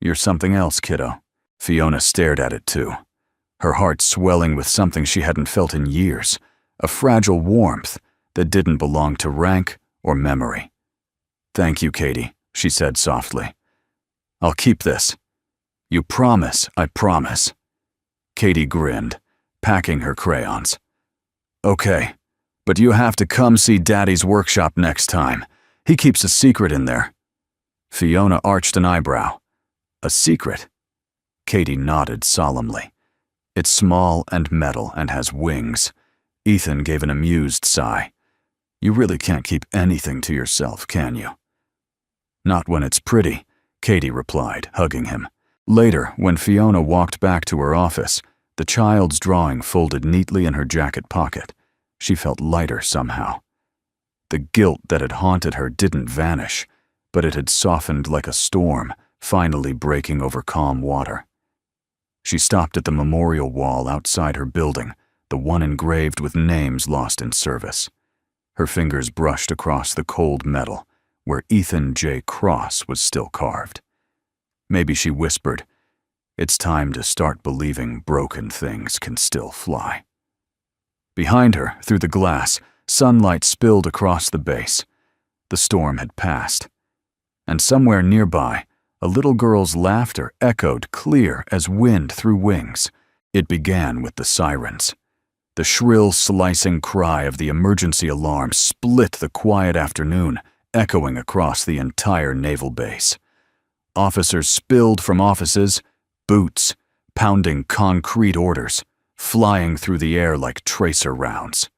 You're something else, kiddo. Fiona stared at it too, her heart swelling with something she hadn't felt in years, a fragile warmth that didn't belong to rank or memory. Thank you, Katie, she said softly. I'll keep this. You promise, I promise. Katie grinned, packing her crayons. Okay, but you have to come see Daddy's workshop next time. He keeps a secret in there. Fiona arched an eyebrow. A secret? Katie nodded solemnly. It's small and metal and has wings. Ethan gave an amused sigh. You really can't keep anything to yourself, can you? Not when it's pretty, Katie replied, hugging him. Later, when Fiona walked back to her office, the child's drawing folded neatly in her jacket pocket. She felt lighter somehow. The guilt that had haunted her didn't vanish, but it had softened like a storm, finally breaking over calm water. She stopped at the memorial wall outside her building, the one engraved with names lost in service. Her fingers brushed across the cold metal, where Ethan J. Cross was still carved. Maybe she whispered, it's time to start believing broken things can still fly. Behind her, through the glass, sunlight spilled across the base. The storm had passed. And somewhere nearby, a little girl's laughter echoed clear as wind through wings. It began with the sirens. The shrill, slicing cry of the emergency alarm split the quiet afternoon, echoing across the entire naval base. Officers spilled from offices, boots, pounding concrete orders, flying through the air like tracer rounds.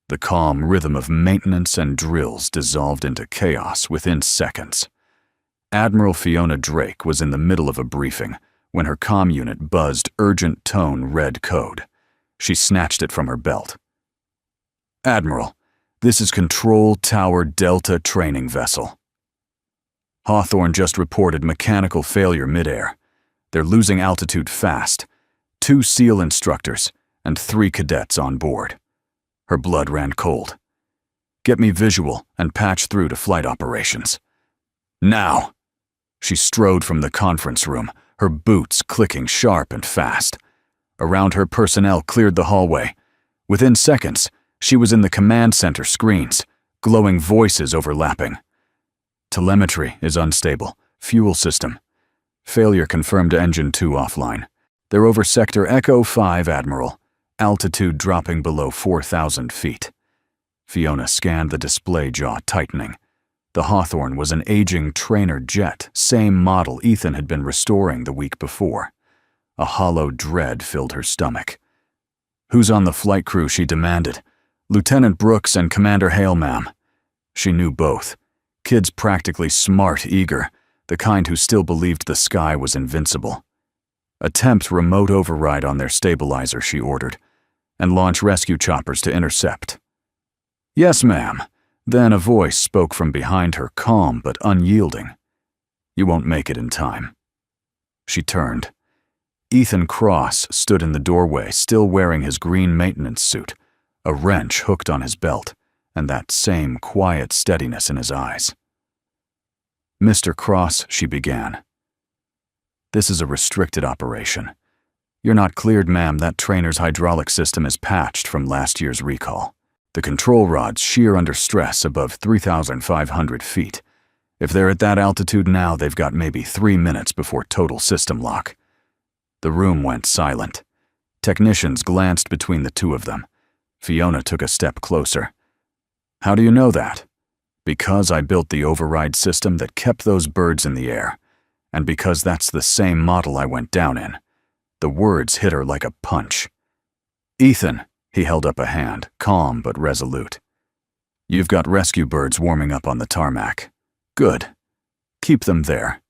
The calm rhythm of maintenance and drills dissolved into chaos within seconds. Admiral Fiona Drake was in the middle of a briefing when her comm unit buzzed urgent tone red code. She snatched it from her belt. Admiral, this is Control Tower Delta training vessel. Hawthorne just reported mechanical failure midair. They're losing altitude fast. 2 SEAL instructors and 3 cadets on board. Her blood ran cold. Get me visual and patch through to flight operations. Now! She strode from the conference room, her boots clicking sharp and fast. Around her, personnel cleared the hallway. Within seconds, she was in the command center screens, glowing voices overlapping. Telemetry is unstable. Fuel system. Failure confirmed, engine 2 offline. They're over Sector Echo 5, Admiral. Altitude dropping below 4,000 feet. Fiona scanned the display, jaw tightening. The Hawthorne was an aging trainer jet, same model Ethan had been restoring the week before. A hollow dread filled her stomach. "Who's on the flight crew?" she demanded. "Lieutenant Brooks and Commander Hale, ma'am." She knew both. Kids practically smart, eager, the kind who still believed the sky was invincible. "Attempt remote override on their stabilizer," she ordered, "and launch rescue choppers to intercept." "Yes, ma'am." Then a voice spoke from behind her, calm but unyielding. "You won't make it in time." She turned. Ethan Cross stood in the doorway, still wearing his green maintenance suit, a wrench hooked on his belt, and that same quiet steadiness in his eyes. "Mr. Cross," she began. "This is a restricted operation. You're not cleared, ma'am. That trainer's hydraulic system is patched from last year's recall. The control rods shear under stress above 3,500 feet. If they're at that altitude now, they've got maybe 3 minutes before total system lock." The room went silent. Technicians glanced between the two of them. Fiona took a step closer. "How do you know that?" "Because I built the override system that kept those birds in the air, and because that's the same model I went down in." The words hit her like a punch. "Ethan," he held up a hand, calm but resolute. "You've got rescue birds warming up on the tarmac. Good. Keep them there.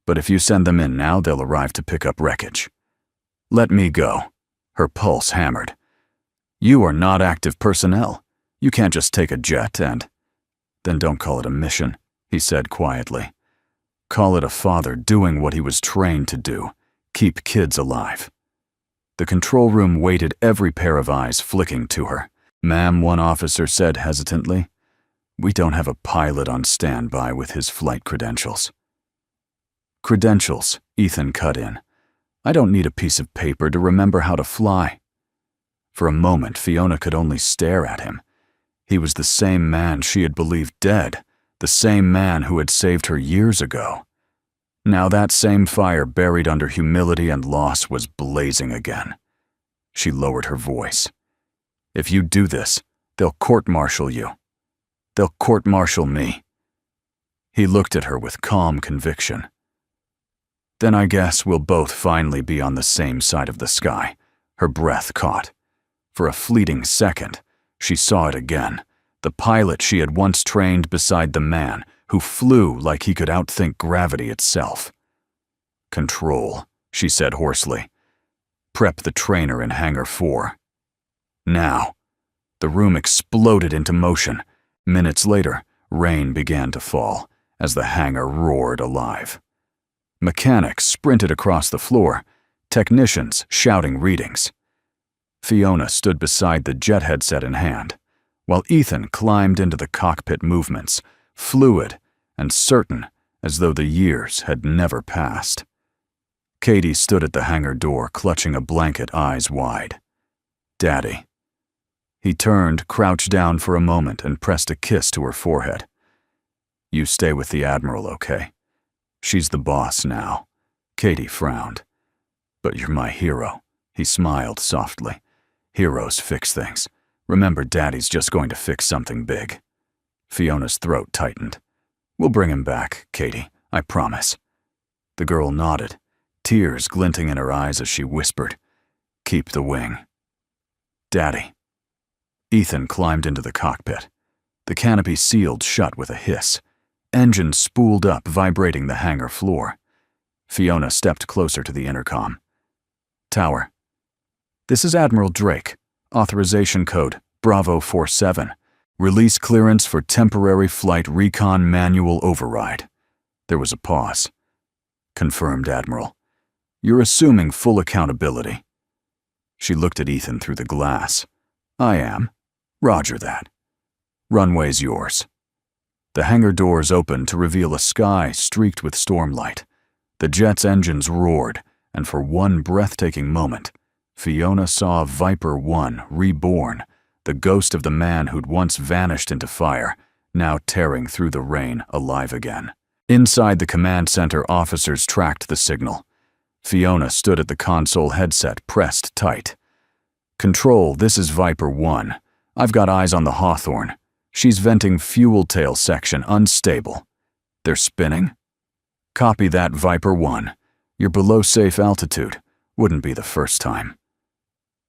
But if you send them in now, they'll arrive to pick up wreckage." "Let me go." Her pulse hammered. "You are not active personnel. You can't just take a jet and—" "Then don't call it a mission," he said quietly. "Call it a father doing what he was trained to do, keep kids alive." The control room waited, every pair of eyes flicking to her. "Ma'am," one officer said hesitantly, "we don't have a pilot on standby with his flight credentials." "Credentials," Ethan cut in. "I don't need a piece of paper to remember how to fly." For a moment, Fiona could only stare at him. He was the same man she had believed dead, the same man who had saved her years ago. Now that same fire buried under humility and loss was blazing again. She lowered her voice. "If you do this, they'll court-martial you. They'll court-martial me." He looked at her with calm conviction. "Then I guess we'll both finally be on the same side of the sky." Her breath caught. For a fleeting second, she saw it again, the pilot she had once trained beside the man who flew like he could outthink gravity itself. "Control," she said hoarsely. "Prep the trainer in Hangar 4. Now." The room exploded into motion. Minutes later, rain began to fall as the hangar roared alive. Mechanics sprinted across the floor, technicians shouting readings. Fiona stood beside the jet headset in hand, while Ethan climbed into the cockpit movements, fluid and certain as though the years had never passed. Katie stood at the hangar door, clutching a blanket, eyes wide. "Daddy." He turned, crouched down for a moment, and pressed a kiss to her forehead. "You stay with the Admiral, okay? She's the boss now." Katie frowned. "But you're my hero." He smiled softly. "Heroes fix things. Remember, Daddy's just going to fix something big." Fiona's throat tightened. "We'll bring him back, Katie, I promise." The girl nodded, tears glinting in her eyes as she whispered, "Keep the wing." "Daddy." Ethan climbed into the cockpit. The canopy sealed shut with a hiss. Engines spooled up, vibrating the hangar floor. Fiona stepped closer to the intercom. "Tower. This is Admiral Drake. Authorization code Bravo 47. Release clearance for temporary flight recon manual override." There was a pause. "Confirmed, Admiral. You're assuming full accountability." She looked at Ethan through the glass. "I am. Roger that. Runway's yours." The hangar doors opened to reveal a sky streaked with stormlight. The jet's engines roared, and for one breathtaking moment, Fiona saw Viper 1 reborn, the ghost of the man who'd once vanished into fire, now tearing through the rain alive again. Inside the command center, officers tracked the signal. Fiona stood at the console headset pressed tight. "Control, this is Viper 1. I've got eyes on the Hawthorne. She's venting fuel tail section unstable." "They're spinning?" "Copy that, Viper 1. You're below safe altitude. Wouldn't be the first time.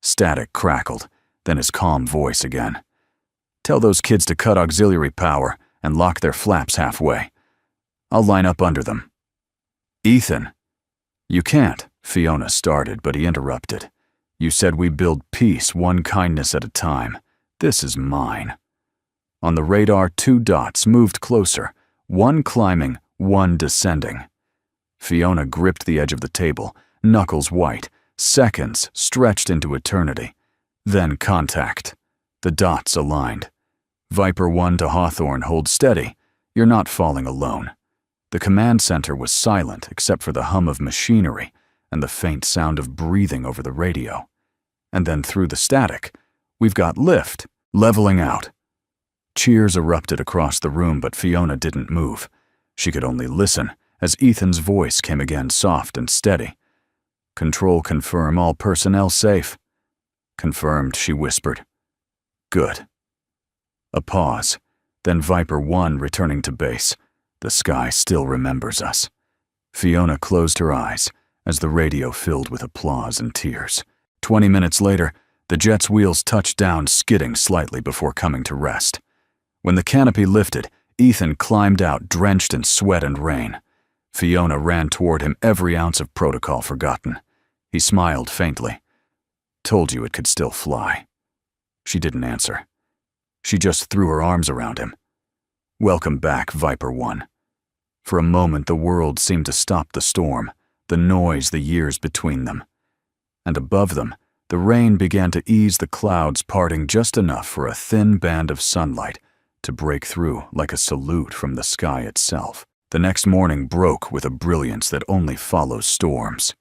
Static crackled, then his calm voice again. Tell those kids to cut auxiliary power and lock their flaps halfway. I'll line up under them. Ethan. You can't, Fiona started, but he interrupted. You said we build peace one kindness at a time. This is mine. On the radar, 2 dots moved closer, one climbing, one descending. Fiona gripped the edge of the table, knuckles white, seconds stretched into eternity. Then contact. The dots aligned. Viper 1 to Hawthorne, hold steady. You're not falling alone. The command center was silent except for the hum of machinery and the faint sound of breathing over the radio. And then through the static, we've got lift, leveling out. Cheers erupted across the room, but Fiona didn't move. She could only listen as Ethan's voice came again, soft and steady. Control confirm, all personnel safe. Confirmed, she whispered. Good. A pause, then Viper 1 returning to base. The sky still remembers us. Fiona closed her eyes as the radio filled with applause and tears. 20 minutes later, the jet's wheels touched down, skidding slightly before coming to rest. When the canopy lifted, Ethan climbed out, drenched in sweat and rain. Fiona ran toward him, every ounce of protocol forgotten. He smiled faintly. Told you it could still fly. She didn't answer. She just threw her arms around him. Welcome back, Viper 1. For a moment, the world seemed to stop the storm, the noise, the years between them. And above them, the rain began to ease, the clouds parting just enough for a thin band of sunlight to break through like a salute from the sky itself. The next morning broke with a brilliance that only follows storms.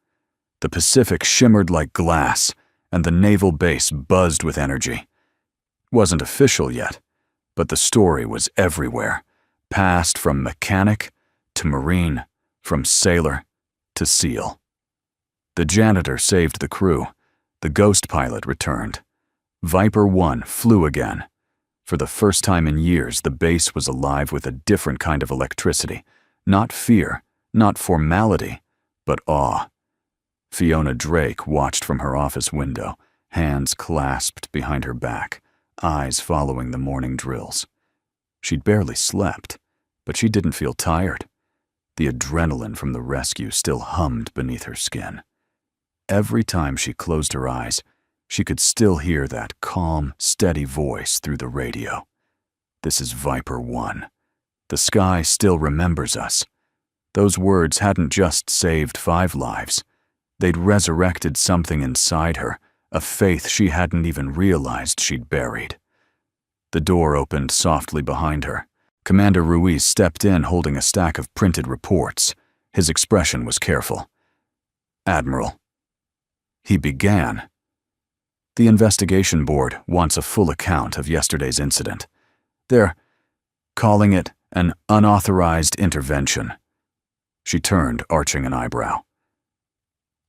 The Pacific shimmered like glass, and the naval base buzzed with energy. It wasn't official yet, but the story was everywhere, passed from mechanic to marine, from sailor to SEAL. The janitor saved the crew. The ghost pilot returned. Viper 1 flew again. For the first time in years, the base was alive with a different kind of electricity. Not fear, not formality, but awe. Fiona Drake watched from her office window, hands clasped behind her back, eyes following the morning drills. She'd barely slept, but she didn't feel tired. The adrenaline from the rescue still hummed beneath her skin. Every time she closed her eyes, she could still hear that calm, steady voice through the radio. This is Viper 1. The sky still remembers us. Those words hadn't just saved 5 lives. They'd resurrected something inside her, a faith she hadn't even realized she'd buried. The door opened softly behind her. Commander Ruiz stepped in holding a stack of printed reports. His expression was careful. Admiral. He began. The investigation board wants a full account of yesterday's incident. They're calling it an unauthorized intervention. She turned, arching an eyebrow.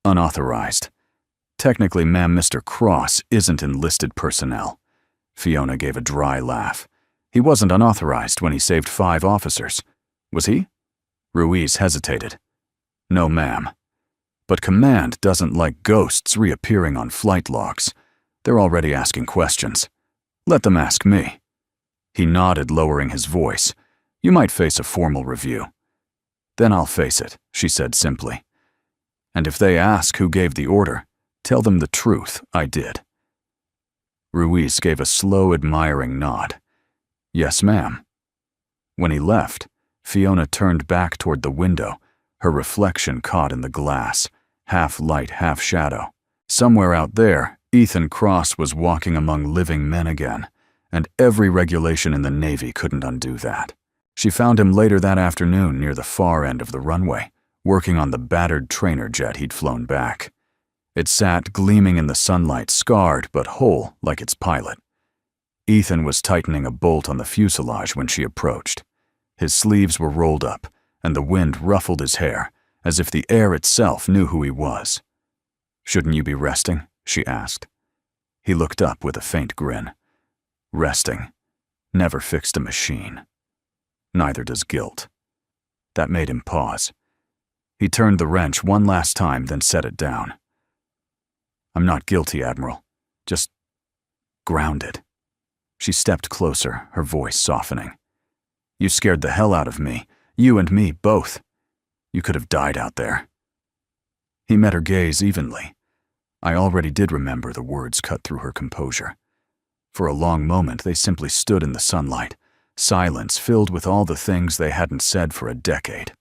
Unauthorized. Technically, ma'am, Mr. Cross isn't enlisted personnel. Fiona gave a dry laugh. He wasn't unauthorized when he saved 5 officers. Was he? Ruiz hesitated. No, ma'am. But command doesn't like ghosts reappearing on flight logs. They're already asking questions. Let them ask me. He nodded, lowering his voice. You might face a formal review. Then I'll face it, she said simply. And if they ask who gave the order, tell them the truth, I did. Ruiz gave a slow, admiring nod. Yes, ma'am. When he left, Fiona turned back toward the window, her reflection caught in the glass, half light, half shadow. Somewhere out there, Ethan Cross was walking among living men again, and every regulation in the Navy couldn't undo that. She found him later that afternoon near the far end of the runway, working on the battered trainer jet he'd flown back. It sat gleaming in the sunlight, scarred but whole like its pilot. Ethan was tightening a bolt on the fuselage when she approached. His sleeves were rolled up, and the wind ruffled his hair, as if the air itself knew who he was. Shouldn't you be resting? She asked. He looked up with a faint grin. Resting. Never fixed a machine. Neither does guilt. That made him pause. He turned the wrench one last time, then set it down. I'm not guilty, Admiral. Just grounded. She stepped closer, her voice softening. You scared the hell out of me. You and me, both. You could have died out there. He met her gaze evenly. I already did remember the words cut through her composure. For a long moment, they simply stood in the sunlight, silence filled with all the things they hadn't said for a decade.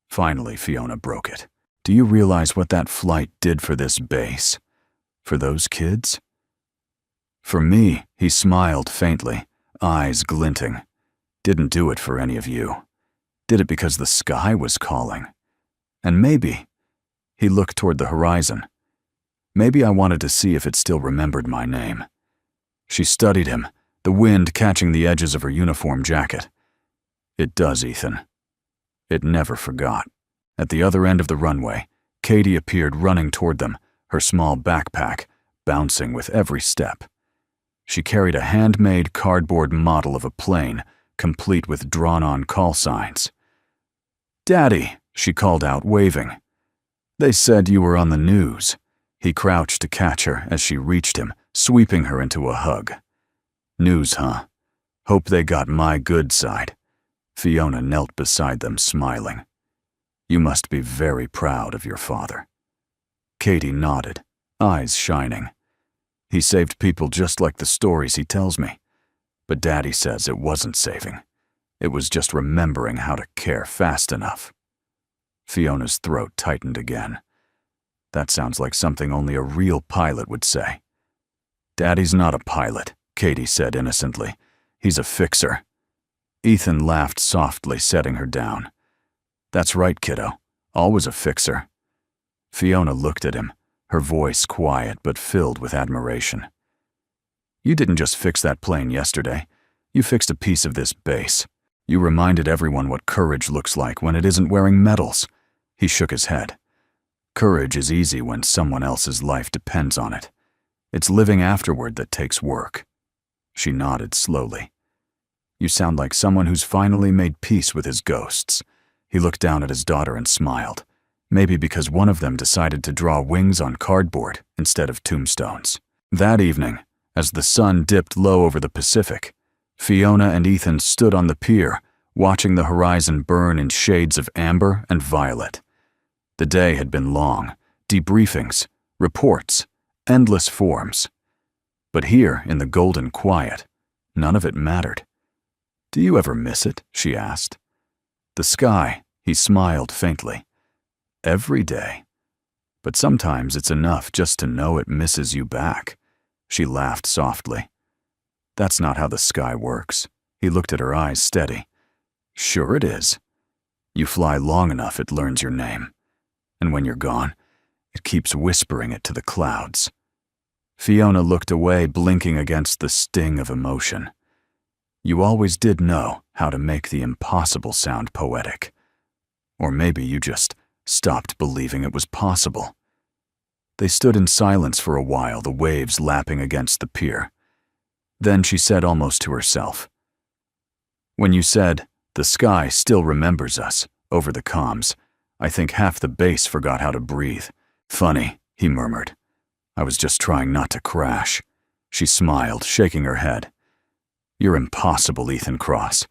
Finally, Fiona broke it. Do you realize what that flight did for this base? For those kids? For me, he smiled faintly, eyes glinting. Didn't do it for any of you. Did it because the sky was calling. And maybe, he looked toward the horizon. Maybe I wanted to see if it still remembered my name. She studied him, the wind catching the edges of her uniform jacket. It does, Ethan. It never forgot. At the other end of the runway, Katie appeared running toward them, her small backpack bouncing with every step. She carried a handmade cardboard model of a plane, complete with drawn-on call signs. "Daddy," she called out, waving. "They said you were on the news." He crouched to catch her as she reached him, sweeping her into a hug. "News, huh? Hope they got my good side." Fiona knelt beside them, smiling. "You must be very proud of your father." Katie nodded, eyes shining. "He saved people just like the stories he tells me. But Daddy says it wasn't saving. It was just remembering how to care fast enough." Fiona's throat tightened again. That sounds like something only a real pilot would say. "Daddy's not a pilot," Katie said innocently. "He's a fixer." Ethan laughed softly, setting her down. "That's right, kiddo. Always a fixer." Fiona looked at him, her voice quiet but filled with admiration. "You didn't just fix that plane yesterday. You fixed a piece of this base. You reminded everyone what courage looks like when it isn't wearing medals." He shook his head. "Courage is easy when someone else's life depends on it. It's living afterward that takes work." She nodded slowly. "You sound like someone who's finally made peace with his ghosts." He looked down at his daughter and smiled, maybe because one of them decided to draw wings on cardboard instead of tombstones. That evening, as the sun dipped low over the Pacific, Fiona and Ethan stood on the pier, watching the horizon burn in shades of amber and violet. The day had been long, debriefings, reports, endless forms. But here, in the golden quiet, none of it mattered. "Do you ever miss it?" she asked. "The sky," he smiled faintly. "Every day. But sometimes it's enough just to know it misses you back." She laughed softly. "That's not how the sky works." He looked at her eyes steady. "Sure it is. You fly long enough, it learns your name. And when you're gone, it keeps whispering it to the clouds." Fiona looked away, blinking against the sting of emotion. "You always did know how to make the impossible sound poetic. Or maybe you just stopped believing it was possible." They stood in silence for a while, the waves lapping against the pier. Then she said almost to herself, "When you said, 'The sky still remembers us,' over the comms, I think half the base forgot how to breathe." "Funny," he murmured. "I was just trying not to crash." She smiled, shaking her head. "You're impossible, Ethan Cross."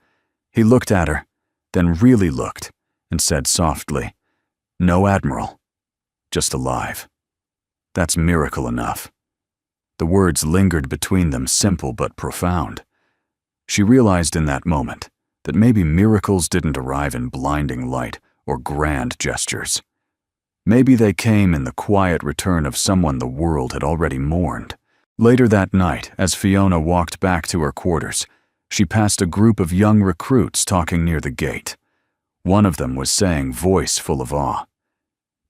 He looked at her, then really looked, and said softly, "No, Admiral. Just alive. That's miracle enough." The words lingered between them, simple but profound. She realized in that moment that maybe miracles didn't arrive in blinding light or grand gestures. Maybe they came in the quiet return of someone the world had already mourned. Later that night, as Fiona walked back to her quarters, she passed a group of young recruits talking near the gate. One of them was saying, voice full of awe,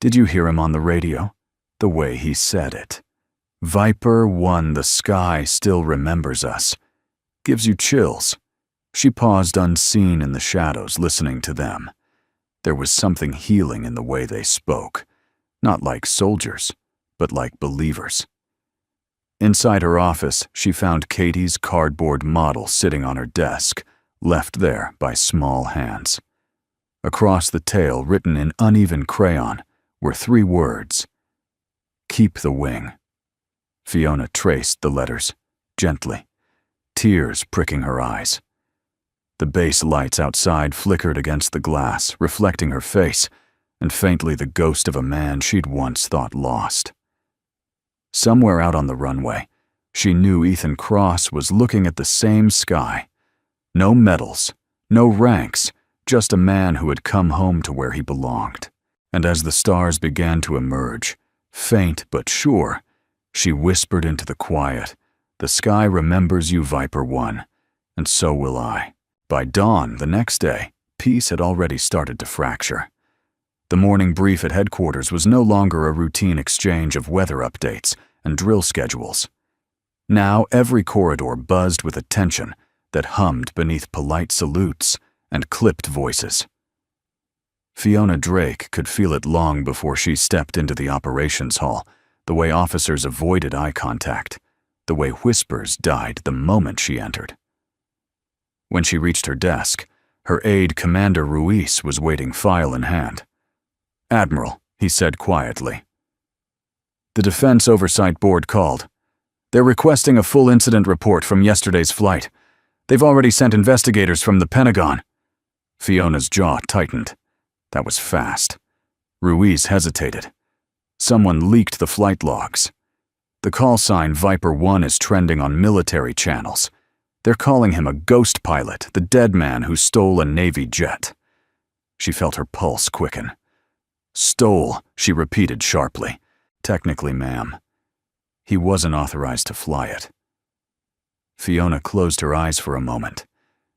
"Did you hear him on the radio? The way he said it. Viper 1, the sky still remembers us. Gives you chills." She paused unseen in the shadows, listening to them. There was something healing in the way they spoke, not like soldiers, but like believers. Inside her office, she found Katie's cardboard model sitting on her desk, left there by small hands. Across the tail, written in uneven crayon, were 3 words: "Keep the wing." Fiona traced the letters, gently, tears pricking her eyes. The base lights outside flickered against the glass, reflecting her face, and faintly the ghost of a man she'd once thought lost. Somewhere out on the runway, she knew Ethan Cross was looking at the same sky. No medals, no ranks, just a man who had come home to where he belonged. And as the stars began to emerge, faint but sure, she whispered into the quiet, "The sky remembers you, Viper One, and so will I." By dawn the next day, peace had already started to fracture. The morning brief at headquarters was no longer a routine exchange of weather updates and drill schedules. Now every corridor buzzed with a tension that hummed beneath polite salutes and clipped voices. Fiona Drake could feel it long before she stepped into the operations hall, the way officers avoided eye contact, the way whispers died the moment she entered. When she reached her desk, her aide, Commander Ruiz, was waiting file in hand. "Admiral," he said quietly. "The Defense Oversight Board called. They're requesting a full incident report from yesterday's flight. They've already sent investigators from the Pentagon." Fiona's jaw tightened. That was fast. Ruiz hesitated. Someone leaked the flight logs. The call sign Viper One is trending on military channels. They're calling him a ghost pilot, the dead man who stole a Navy jet. She felt her pulse quicken. "Stole," she repeated sharply. "Technically, ma'am. He wasn't authorized to fly it." Fiona closed her eyes for a moment.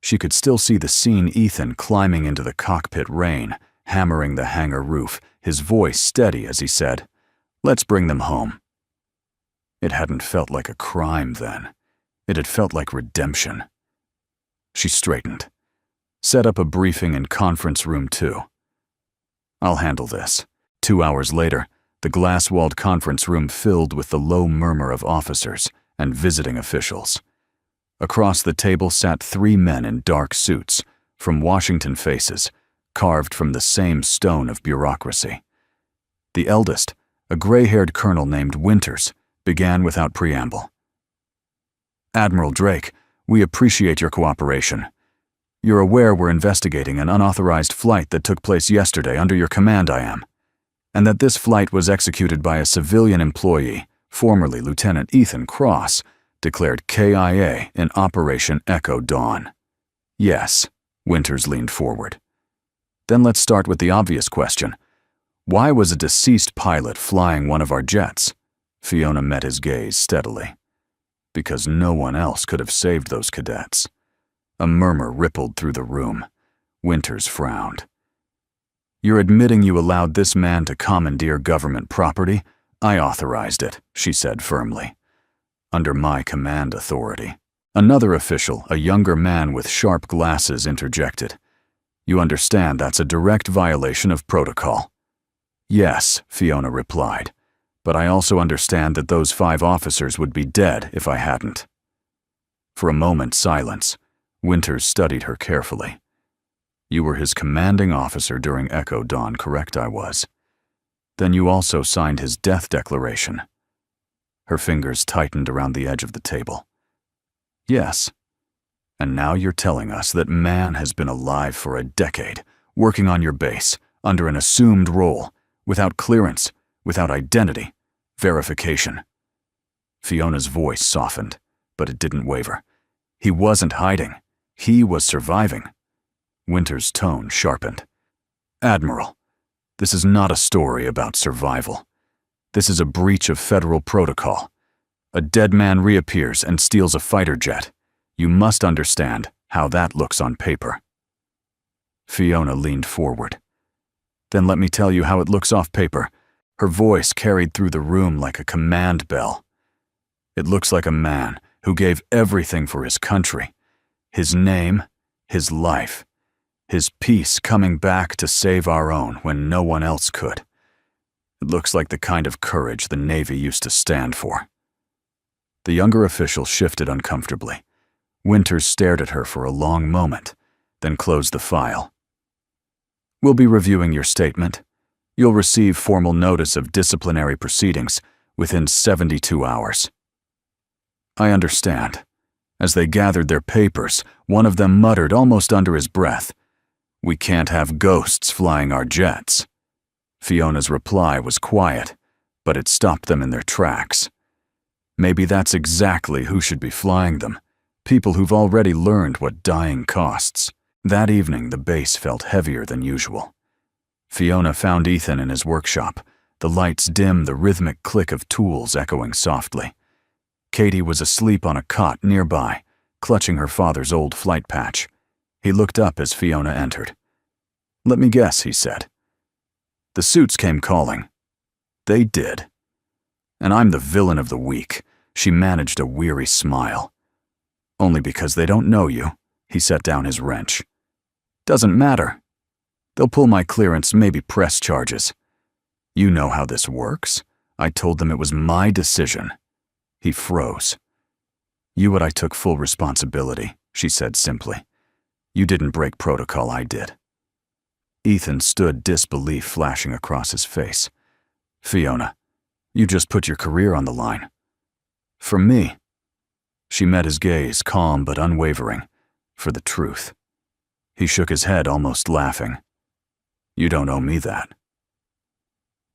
She could still see the scene: Ethan climbing into the cockpit rain, hammering the hangar roof, his voice steady as he said, "Let's bring them home." It hadn't felt like a crime then. It had felt like redemption. She straightened. "Set up a briefing in conference room 2. "I'll handle this." 2 hours later, the glass-walled conference room filled with the low murmur of officers and visiting officials. Across the table sat 3 men in dark suits, from Washington faces, carved from the same stone of bureaucracy. The eldest, a gray-haired colonel named Winters, began without preamble. "Admiral Drake, we appreciate your cooperation. You're aware we're investigating an unauthorized flight that took place yesterday under your command, I am, and that this flight was executed by a civilian employee, formerly Lieutenant Ethan Cross, declared KIA in Operation Echo Dawn." "Yes," Winters leaned forward. "Then let's start with the obvious question. Why was a deceased pilot flying one of our jets?" Fiona met his gaze steadily. "Because no one else could have saved those cadets." A murmur rippled through the room. Winters frowned. "You're admitting you allowed this man to commandeer government property? I authorized it," she said firmly. "Under my command authority." Another official, a younger man with sharp glasses, interjected. "You understand that's a direct violation of protocol." "Yes," Fiona replied, "but I also understand that those 5 officers would be dead if I hadn't." For a moment, silence. Winters studied her carefully. "You were his commanding officer during Echo Dawn, correct?" "I was." "Then you also signed his death declaration." Her fingers tightened around the edge of the table. "Yes. And now you're telling us that man has been alive for a decade, working on your base, under an assumed role, without clearance, without identity, verification." Fiona's voice softened, but it didn't waver. He wasn't hiding. He was surviving. Winters' tone sharpened. "Admiral, this is not a story about survival. This is a breach of federal protocol. A dead man reappears and steals a fighter jet. You must understand how that looks on paper." Fiona leaned forward. "Then let me tell you how it looks off paper." Her voice carried through the room like a command bell. "It looks like a man who gave everything for his country. His name, his life, his peace coming back to save our own when no one else could. It looks like the kind of courage the Navy used to stand for." The younger official shifted uncomfortably. Winters stared at her for a long moment, then closed the file. "We'll be reviewing your statement. You'll receive formal notice of disciplinary proceedings within 72 hours. I understand. As they gathered their papers, one of them muttered almost under his breath, "We can't have ghosts flying our jets." Fiona's reply was quiet, but it stopped them in their tracks. Maybe that's exactly who should be flying them, people who've already learned what dying costs. That evening, the base felt heavier than usual. Fiona found Ethan in his workshop, the lights dim, the rhythmic click of tools echoing softly. Katie was asleep on a cot nearby, clutching her father's old flight patch. He looked up as Fiona entered. "Let me guess," he said. "The suits came calling." They did. "And I'm the villain of the week." She managed a weary smile. "Only because they don't know you." He set down his wrench. "Doesn't matter. They'll pull my clearance, maybe press charges. You know how this works. I told them it was my decision." He froze. "You and I took full responsibility," she said simply. "You didn't break protocol, I did." Ethan stood, disbelief flashing across his face. "Fiona, you just put your career on the line." "For me." She met his gaze, calm but unwavering. "For the truth." He shook his head, almost laughing. "You don't owe me that."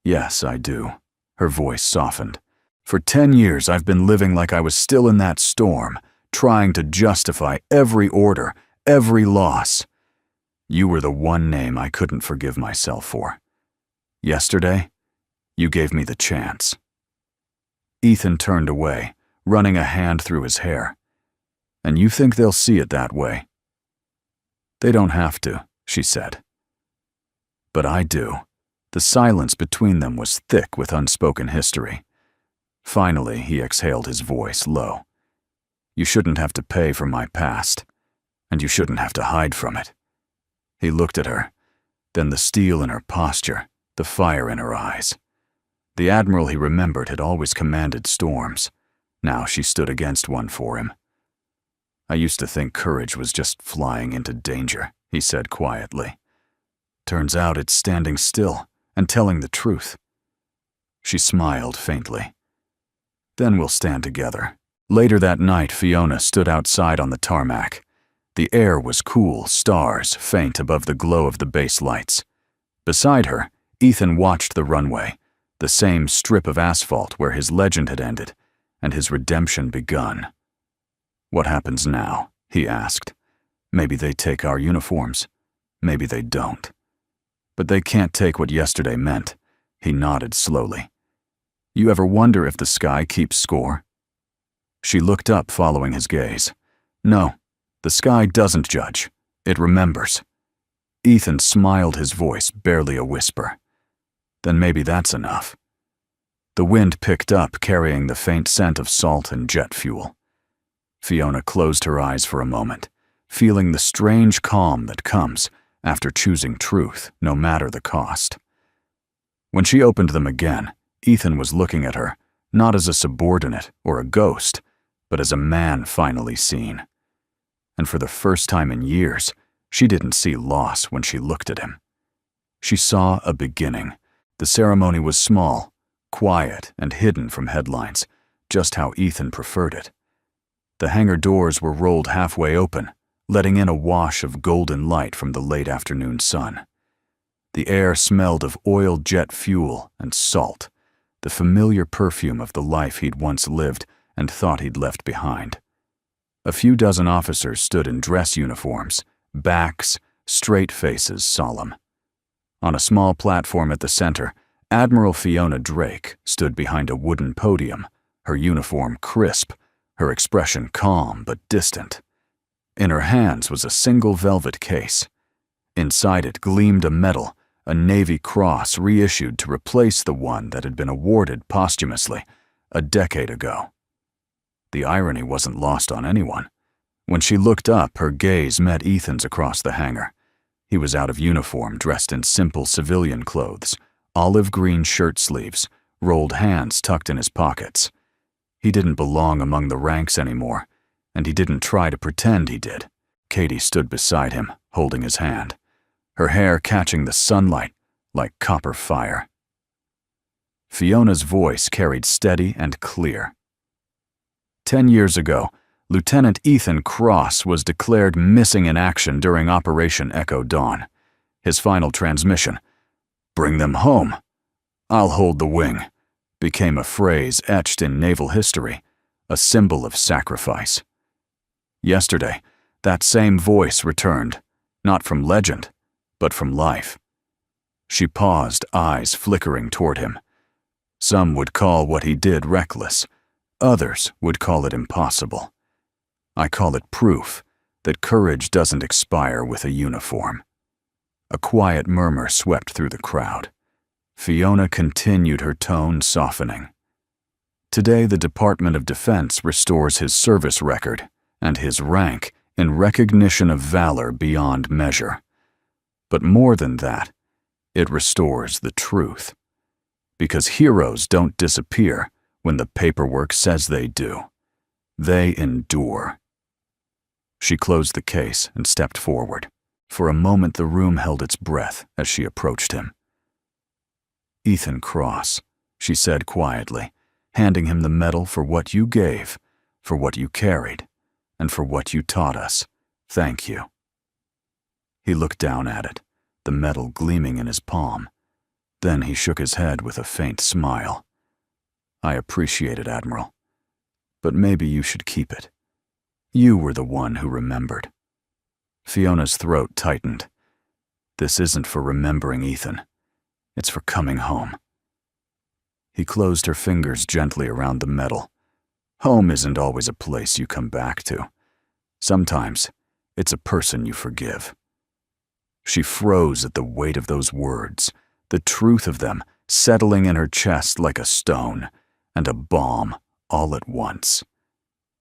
"Yes, I do." Her voice softened. "For 10 years I've been living like I was still in that storm, trying to justify every order, every loss. You were the one name I couldn't forgive myself for. Yesterday, you gave me the chance." Ethan turned away, running a hand through his hair. "And you think they'll see it that way?" "They don't have to," she said. "But I do." The silence between them was thick with unspoken history. Finally, he exhaled, his voice low. "You shouldn't have to pay for my past, and you shouldn't have to hide from it." He looked at her, then the steel in her posture, the fire in her eyes. The Admiral he remembered had always commanded storms. Now she stood against one for him. "I used to think courage was just flying into danger," he said quietly. "Turns out it's standing still and telling the truth." She smiled faintly. "Then we'll stand together." Later that night, Fiona stood outside on the tarmac. The air was cool, stars faint above the glow of the base lights. Beside her, Ethan watched the runway, the same strip of asphalt where his legend had ended and his redemption begun. "What happens now?" he asked. "Maybe they take our uniforms. Maybe they don't. But they can't take what yesterday meant." He nodded slowly. "You ever wonder if the sky keeps score?" She looked up, following his gaze. "No, the sky doesn't judge. It remembers." Ethan smiled, his voice barely a whisper. "Then maybe that's enough." The wind picked up, carrying the faint scent of salt and jet fuel. Fiona closed her eyes for a moment, feeling the strange calm that comes after choosing truth, no matter the cost. When she opened them again, Ethan was looking at her, not as a subordinate or a ghost, but as a man finally seen. And for the first time in years, she didn't see loss when she looked at him. She saw a beginning. The ceremony was small, quiet, and hidden from headlines, just how Ethan preferred it. The hangar doors were rolled halfway open, letting in a wash of golden light from the late afternoon sun. The air smelled of oiled jet fuel and salt, the familiar perfume of the life he'd once lived and thought he'd left behind. A few dozen officers stood in dress uniforms, backs, straight faces solemn. On a small platform at the center, Admiral Fiona Drake stood behind a wooden podium, her uniform crisp, her expression calm but distant. In her hands was a single velvet case. Inside it gleamed a medal, a Navy cross reissued to replace the one that had been awarded posthumously a decade ago. The irony wasn't lost on anyone. When she looked up, her gaze met Ethan's across the hangar. He was out of uniform, dressed in simple civilian clothes, olive green shirt sleeves, rolled hands tucked in his pockets. He didn't belong among the ranks anymore, and he didn't try to pretend he did. Katie stood beside him, holding his hand, her hair catching the sunlight like copper fire. Fiona's voice carried steady and clear. 10 years ago, Lieutenant Ethan Cross was declared missing in action during Operation Echo Dawn. His final transmission, "Bring them home. I'll hold the wing," became a phrase etched in naval history, a symbol of sacrifice. Yesterday, that same voice returned, not from legend, but from life. She paused, eyes flickering toward him. Some would call what he did reckless. Others would call it impossible. I call it proof that courage doesn't expire with a uniform. A quiet murmur swept through the crowd. Fiona continued, her tone softening. Today, the Department of Defense restores his service record and his rank in recognition of valor beyond measure. But more than that, it restores the truth. Because heroes don't disappear when the paperwork says they do. They endure. She closed the case and stepped forward. For a moment, the room held its breath as she approached him. "Ethan Cross," she said quietly, handing him the medal for what you gave, for what you carried, and for what you taught us. Thank you. He looked down at it, the medal gleaming in his palm. Then he shook his head with a faint smile. "I appreciate it, Admiral. But maybe you should keep it. You were the one who remembered." Fiona's throat tightened. This isn't for remembering Ethan. It's for coming home. He closed her fingers gently around the medal. Home isn't always a place you come back to. Sometimes it's a person you forgive. She froze at the weight of those words, the truth of them settling in her chest like a stone and a bomb all at once.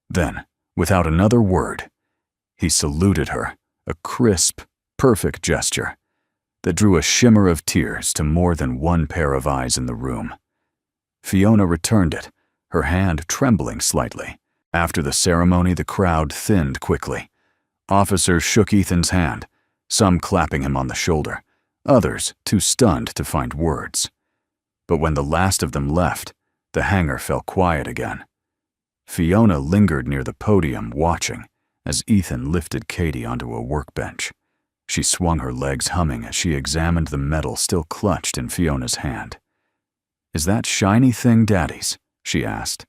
Then, without another word, he saluted her, a crisp, perfect gesture that drew a shimmer of tears to more than one pair of eyes in the room. Fiona returned it, her hand trembling slightly. After the ceremony, the crowd thinned quickly. Officers shook Ethan's hand, some clapping him on the shoulder, others too stunned to find words. But when the last of them left, the hangar fell quiet again. Fiona lingered near the podium, watching as Ethan lifted Katie onto a workbench. She swung her legs, humming as she examined the medal still clutched in Fiona's hand. "Is that shiny thing Daddy's?" she asked.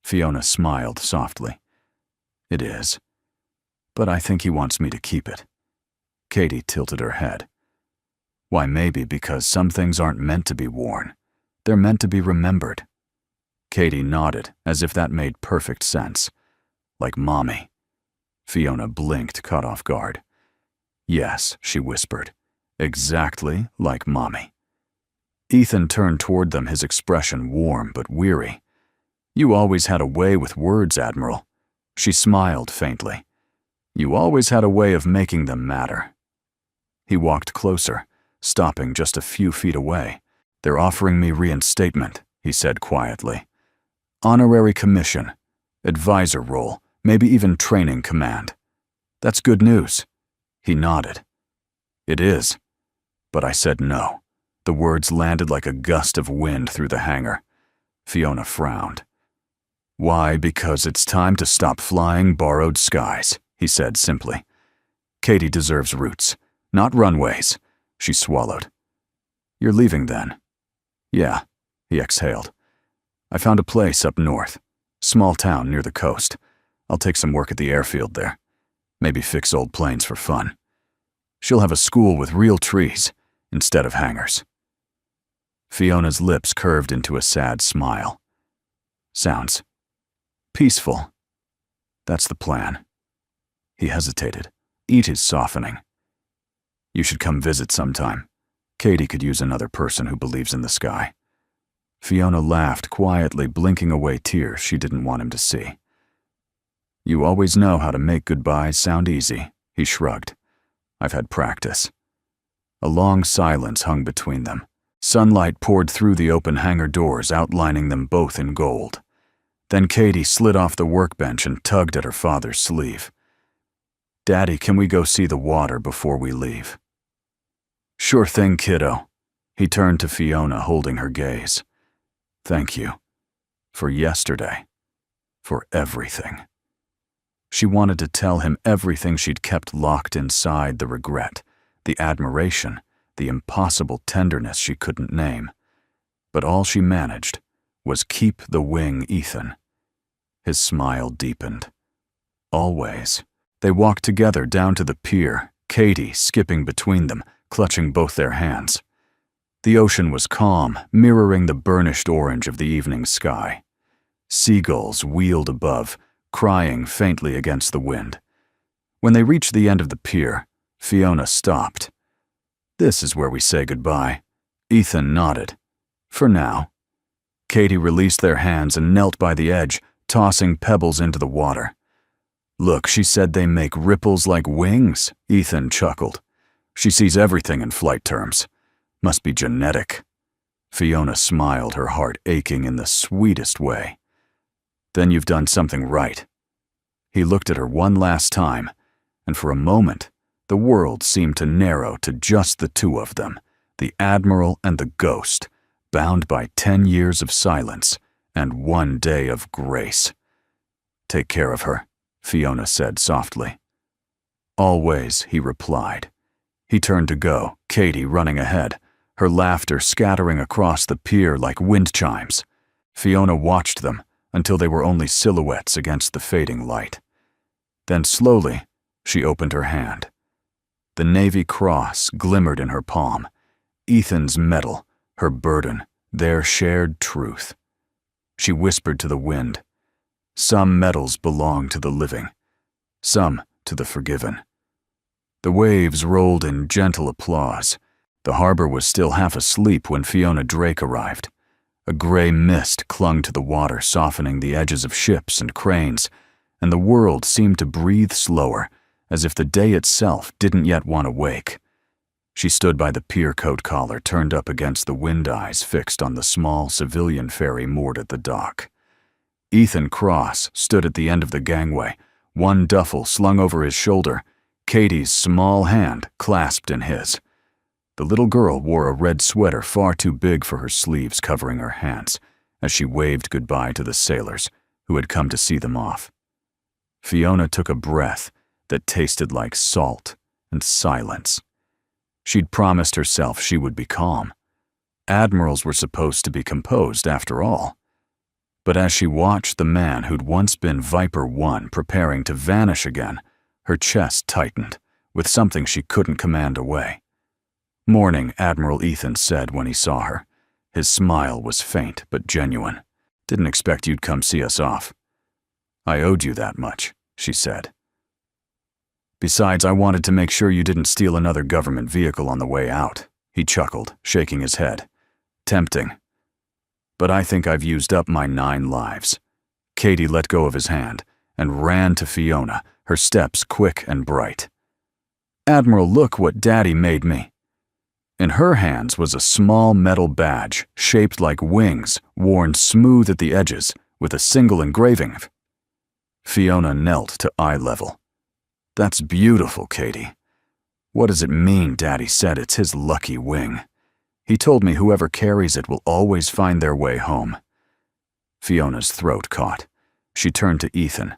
Fiona smiled softly. "It is. But I think he wants me to keep it." Katie tilted her head. "Why, maybe because some things aren't meant to be worn. They're meant to be remembered." Katie nodded, as if that made perfect sense. "Like Mommy." Fiona blinked, caught off guard. "Yes," she whispered. "Exactly like Mommy." Ethan turned toward them, his expression warm but weary. "You always had a way with words, Admiral." She smiled faintly. "You always had a way of making them matter." He walked closer, stopping just a few feet away. "They're offering me reinstatement," he said quietly. "Honorary commission, advisor role, maybe even training command. That's good news." He nodded. "It is." But I said no. The words landed like a gust of wind through the hangar. Fiona frowned. "Why? Because it's time to stop flying borrowed skies," he said simply. "Katie deserves roots, not runways." She swallowed. "You're leaving then?" "Yeah," he exhaled. "I found a place up north. Small town near the coast. I'll take some work at the airfield there. Maybe fix old planes for fun. She'll have a school with real trees instead of hangars." Fiona's lips curved into a sad smile. "Sounds peaceful. That's the plan." He hesitated. Eat is softening. "You should come visit sometime. Katie could use another person who believes in the sky." Fiona laughed quietly, blinking away tears she didn't want him to see. "You always know how to make goodbyes sound easy," he shrugged. "I've had practice." A long silence hung between them. Sunlight poured through the open hangar doors, outlining them both in gold. Then Katie slid off the workbench and tugged at her father's sleeve. "Daddy, can we go see the water before we leave?" "Sure thing, kiddo." He turned to Fiona, holding her gaze. "Thank you. For yesterday. for everything. She wanted to tell him everything she'd kept locked inside, the regret, the admiration, the impossible tenderness she couldn't name. But all she managed was keep the wing, Ethan. His smile deepened. Always. They walked together down to the pier, Katie skipping between them, clutching both their hands. The ocean was calm, mirroring the burnished orange of the evening sky. Seagulls wheeled above, crying faintly against the wind. When they reached the end of the pier, Fiona stopped. "This is where we say goodbye." Ethan nodded. "For now." Katie released their hands and knelt by the edge, tossing pebbles into the water. "Look, she said they make ripples like wings," Ethan chuckled. "She sees everything in flight terms. Must be genetic." Fiona smiled, her heart aching in the sweetest way. "Then you've done something right." He looked at her one last time, and for a moment, the world seemed to narrow to just the two of them, the Admiral and the ghost, bound by 10 years of silence and 1 day of grace. "Take care of her," Fiona said softly. "Always," he replied. He turned to go, Katie running ahead, her laughter scattering across the pier like wind chimes. Fiona watched them until they were only silhouettes against the fading light. Then slowly, she opened her hand. The Navy Cross glimmered in her palm. Ethan's medal, her burden, their shared truth. She whispered to the wind, "Some medals belong to the living, some to the forgiven." The waves rolled in gentle applause. The harbor was still half asleep when Fiona Drake arrived. A gray mist clung to the water, softening the edges of ships and cranes, and the world seemed to breathe slower, as if the day itself didn't yet want to wake. She stood by the pier coat collar turned up against the wind eyes fixed on the small civilian ferry moored at the dock. Ethan Cross stood at the end of the gangway, one duffel slung over his shoulder, Katie's small hand clasped in his. The little girl wore a red sweater far too big for her sleeves covering her hands as she waved goodbye to the sailors who had come to see them off. Fiona took a breath that tasted like salt and silence. She'd promised herself she would be calm. Admirals were supposed to be composed after all. But as she watched the man who'd once been Viper 1 preparing to vanish again, her chest tightened with something she couldn't command away. "Morning," Admiral Ethan said when he saw her. His smile was faint but genuine. "Didn't expect you'd come see us off." "I owed you that much," she said. "Besides, I wanted to make sure you didn't steal another government vehicle on the way out," he chuckled, shaking his head. "Tempting. But I think I've used up my 9 lives." Katie let go of his hand and ran to Fiona, her steps quick and bright. "Admiral, look what Daddy made me." In her hands was a small metal badge shaped like wings, worn smooth at the edges with a single engraving. Fiona knelt to eye level. "That's beautiful, Katie. What does it mean Daddy said it's his lucky wing? He told me whoever carries it will always find their way home." Fiona's throat caught. She turned to Ethan.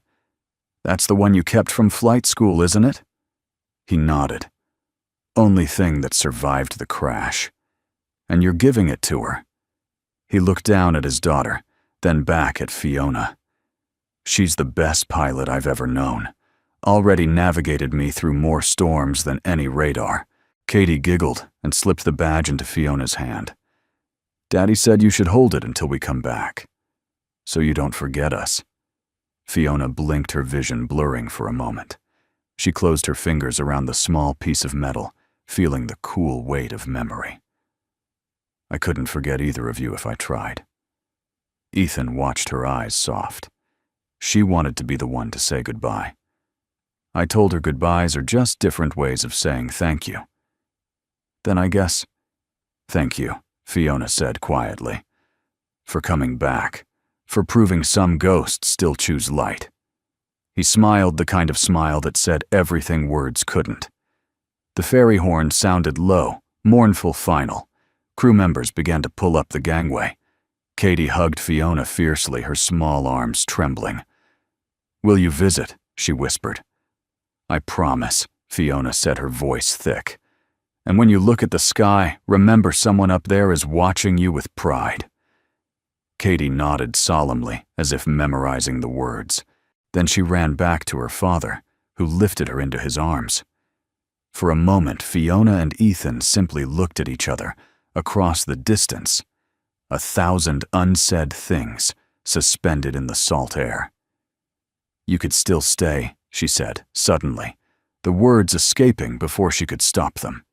"That's the one you kept from flight school, isn't it?" He nodded. "Only thing that survived the crash. And you're giving it to her." He looked down at his daughter, then back at Fiona. "She's the best pilot I've ever known. Already navigated me through more storms than any radar." Katie giggled and slipped the badge into Fiona's hand. "Daddy said you should hold it until we come back, so you don't forget us." Fiona blinked, her vision blurring for a moment. She closed her fingers around the small piece of metal, feeling the cool weight of memory. "I couldn't forget either of you if I tried." Ethan watched her eyes soft. She wanted to be the one to say goodbye. "I told her goodbyes are just different ways of saying thank you." "Then I guess—" "Thank you," Fiona said quietly. "For coming back, for proving some ghosts still choose light." He smiled, the kind of smile that said everything words couldn't. The ferry horn sounded low, mournful final. Crew members began to pull up the gangway. Katie hugged Fiona fiercely, her small arms trembling. "Will you visit?" she whispered. "I promise," Fiona said, her voice thick. "And when you look at the sky, remember someone up there is watching you with pride." Katie nodded solemnly, as if memorizing the words. Then she ran back to her father, who lifted her into his arms. For a moment, Fiona and Ethan simply looked at each other, across the distance, 1,000 unsaid things suspended in the salt air. "You could still stay," she said, suddenly, the words escaping before she could stop them.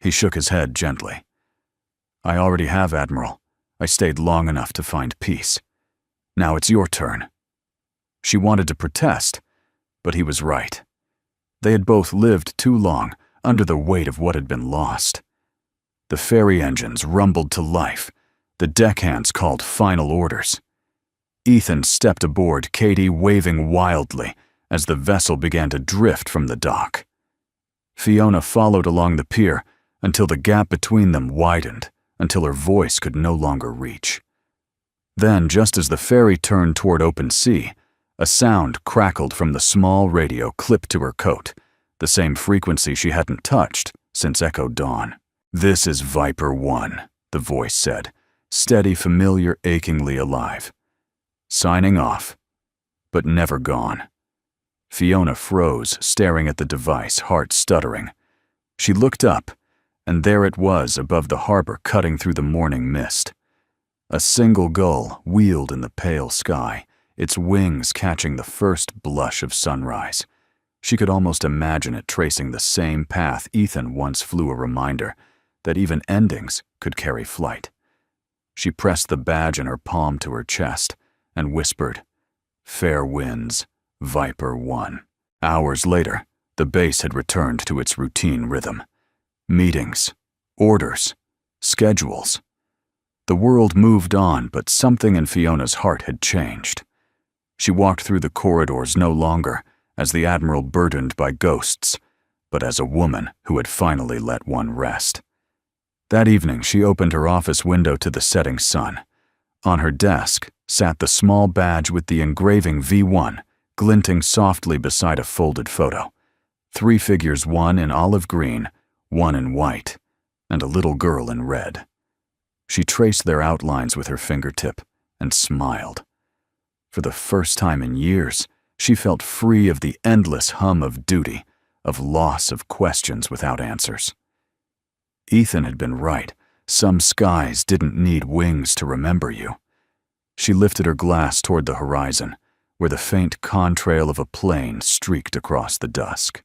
He shook his head gently. "I already have, Admiral. I stayed long enough to find peace. Now it's your turn." She wanted to protest, but he was right. They had both lived too long under the weight of what had been lost. The ferry engines rumbled to life. The deckhands called final orders. Ethan stepped aboard, Katie waving wildly as the vessel began to drift from the dock. Fiona followed along the pier until the gap between them widened, until her voice could no longer reach. Then, just as the ferry turned toward open sea, a sound crackled from the small radio clipped to her coat, the same frequency she hadn't touched since Echo Dawn. "This is Viper 1, the voice said, steady, familiar, achingly alive. "Signing off, but never gone." Fiona froze, staring at the device, heart stuttering. She looked up, and there it was above the harbor, cutting through the morning mist. A single gull wheeled in the pale sky, its wings catching the first blush of sunrise. She could almost imagine it tracing the same path Ethan once flew, a reminder that even endings could carry flight. She pressed the badge in her palm to her chest and whispered, "Fair winds, Viper 1. Hours later, the base had returned to its routine rhythm. Meetings, orders, schedules. The world moved on, but something in Fiona's heart had changed. She walked through the corridors no longer as the Admiral burdened by ghosts, but as a woman who had finally let one rest. That evening, she opened her office window to the setting sun. On her desk sat the small badge with the engraving V1 glinting softly beside a folded photo. 3 figures, one in olive green, one in white, and a little girl in red. She traced their outlines with her fingertip and smiled. For the first time in years, she felt free of the endless hum of duty, of loss, of questions without answers. Ethan had been right. Some skies didn't need wings to remember you. She lifted her glass toward the horizon, where the faint contrail of a plane streaked across the dusk.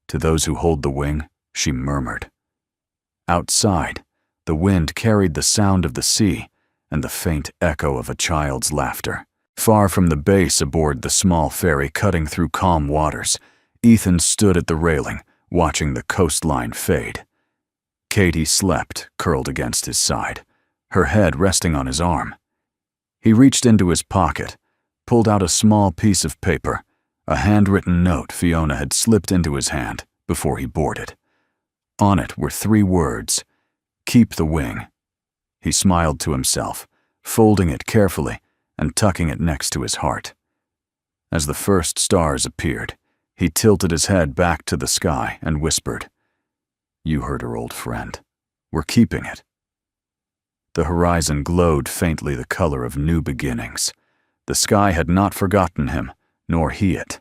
To those who hold the wing, she murmured. Outside, the wind carried the sound of the sea and the faint echo of a child's laughter. Far from the base aboard the small ferry cutting through calm waters, Ethan stood at the railing, watching the coastline fade. Katie slept, curled against his side, her head resting on his arm. He reached into his pocket, pulled out a small piece of paper, a handwritten note Fiona had slipped into his hand before he boarded. On it were 3 words, "Keep the wing." He smiled to himself, folding it carefully and tucking it next to his heart. As the first stars appeared, he tilted his head back to the sky and whispered, "You heard her, old friend. We're keeping it." The horizon glowed faintly the color of new beginnings. The sky had not forgotten him, nor he it.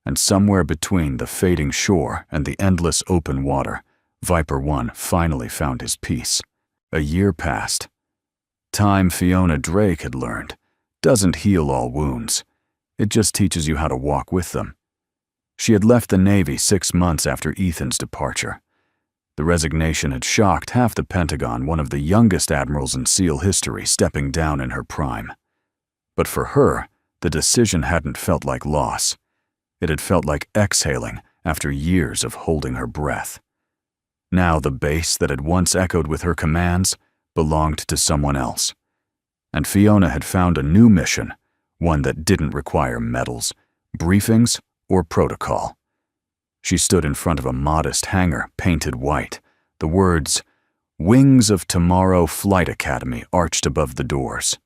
And somewhere between the fading shore and the endless open water, Viper 1 finally found his peace. A year passed. Time, Fiona Drake had learned, doesn't heal all wounds. It just teaches you how to walk with them. She had left the Navy 6 months after Ethan's departure. The resignation had shocked half the Pentagon, one of the youngest admirals in SEAL history stepping down in her prime. But for her, the decision hadn't felt like loss. It had felt like exhaling after years of holding her breath. Now the base that had once echoed with her commands belonged to someone else. And Fiona had found a new mission, one that didn't require medals, briefings, or protocol. She stood in front of a modest hangar painted white, the words, "Wings of Tomorrow Flight Academy" arched above the doors.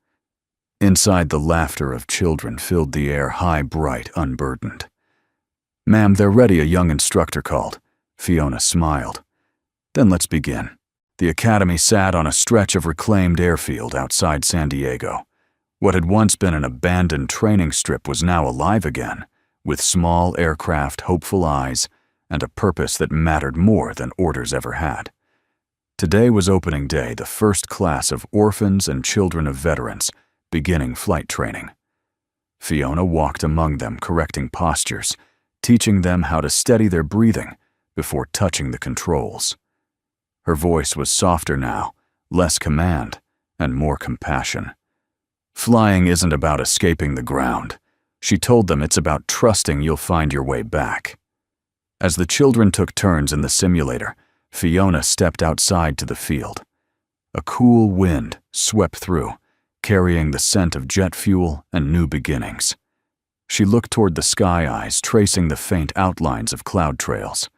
Inside, the laughter of children filled the air, high, bright, unburdened. "Ma'am, they're ready," a young instructor called. Fiona smiled. "Then let's begin." The academy sat on a stretch of reclaimed airfield outside San Diego. What had once been an abandoned training strip was now alive again, with small aircraft, hopeful eyes, and a purpose that mattered more than orders ever had. Today was opening day, the first class of orphans and children of veterans beginning flight training. Fiona walked among them, correcting postures, teaching them how to steady their breathing before touching the controls. Her voice was softer now, less command, and more compassion. "Flying isn't about escaping the ground," she told them. "It's about trusting you'll find your way back." As the children took turns in the simulator, Fiona stepped outside to the field. A cool wind swept through, carrying the scent of jet fuel and new beginnings. She looked toward the sky eyes, tracing the faint outlines of cloud trails.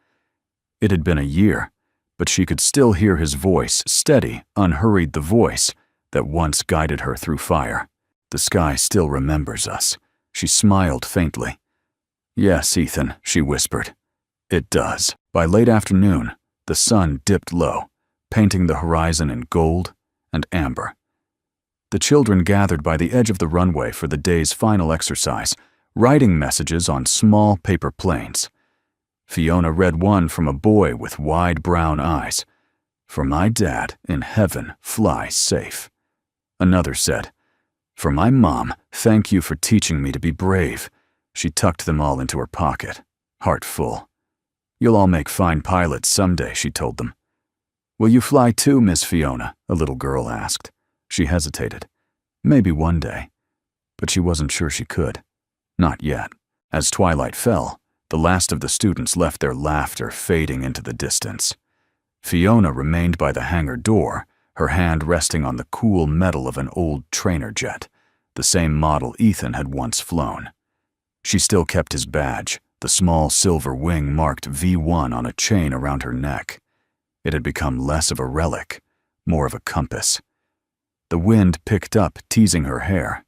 It had been a year, but she could still hear his voice, steady, unhurried, the voice that once guided her through fire. "The sky still remembers us." She smiled faintly. "Yes, Ethan," she whispered. "It does." By late afternoon, the sun dipped low, painting the horizon in gold and amber. The children gathered by the edge of the runway for the day's final exercise, writing messages on small paper planes. Fiona read one from a boy with wide brown eyes. "For my dad in heaven, fly safe." Another said, "For my mom, thank you for teaching me to be brave." She tucked them all into her pocket, heart full. "You'll all make fine pilots someday," she told them. "Will you fly too, Miss Fiona?" a little girl asked. She hesitated. Maybe one day. But she wasn't sure she could. Not yet. As twilight fell, the last of the students left, their laughter fading into the distance. Fiona remained by the hangar door, her hand resting on the cool metal of an old trainer jet, the same model Ethan had once flown. She still kept his badge, the small silver wing marked V1 on a chain around her neck. It had become less of a relic, more of a compass. The wind picked up, teasing her hair.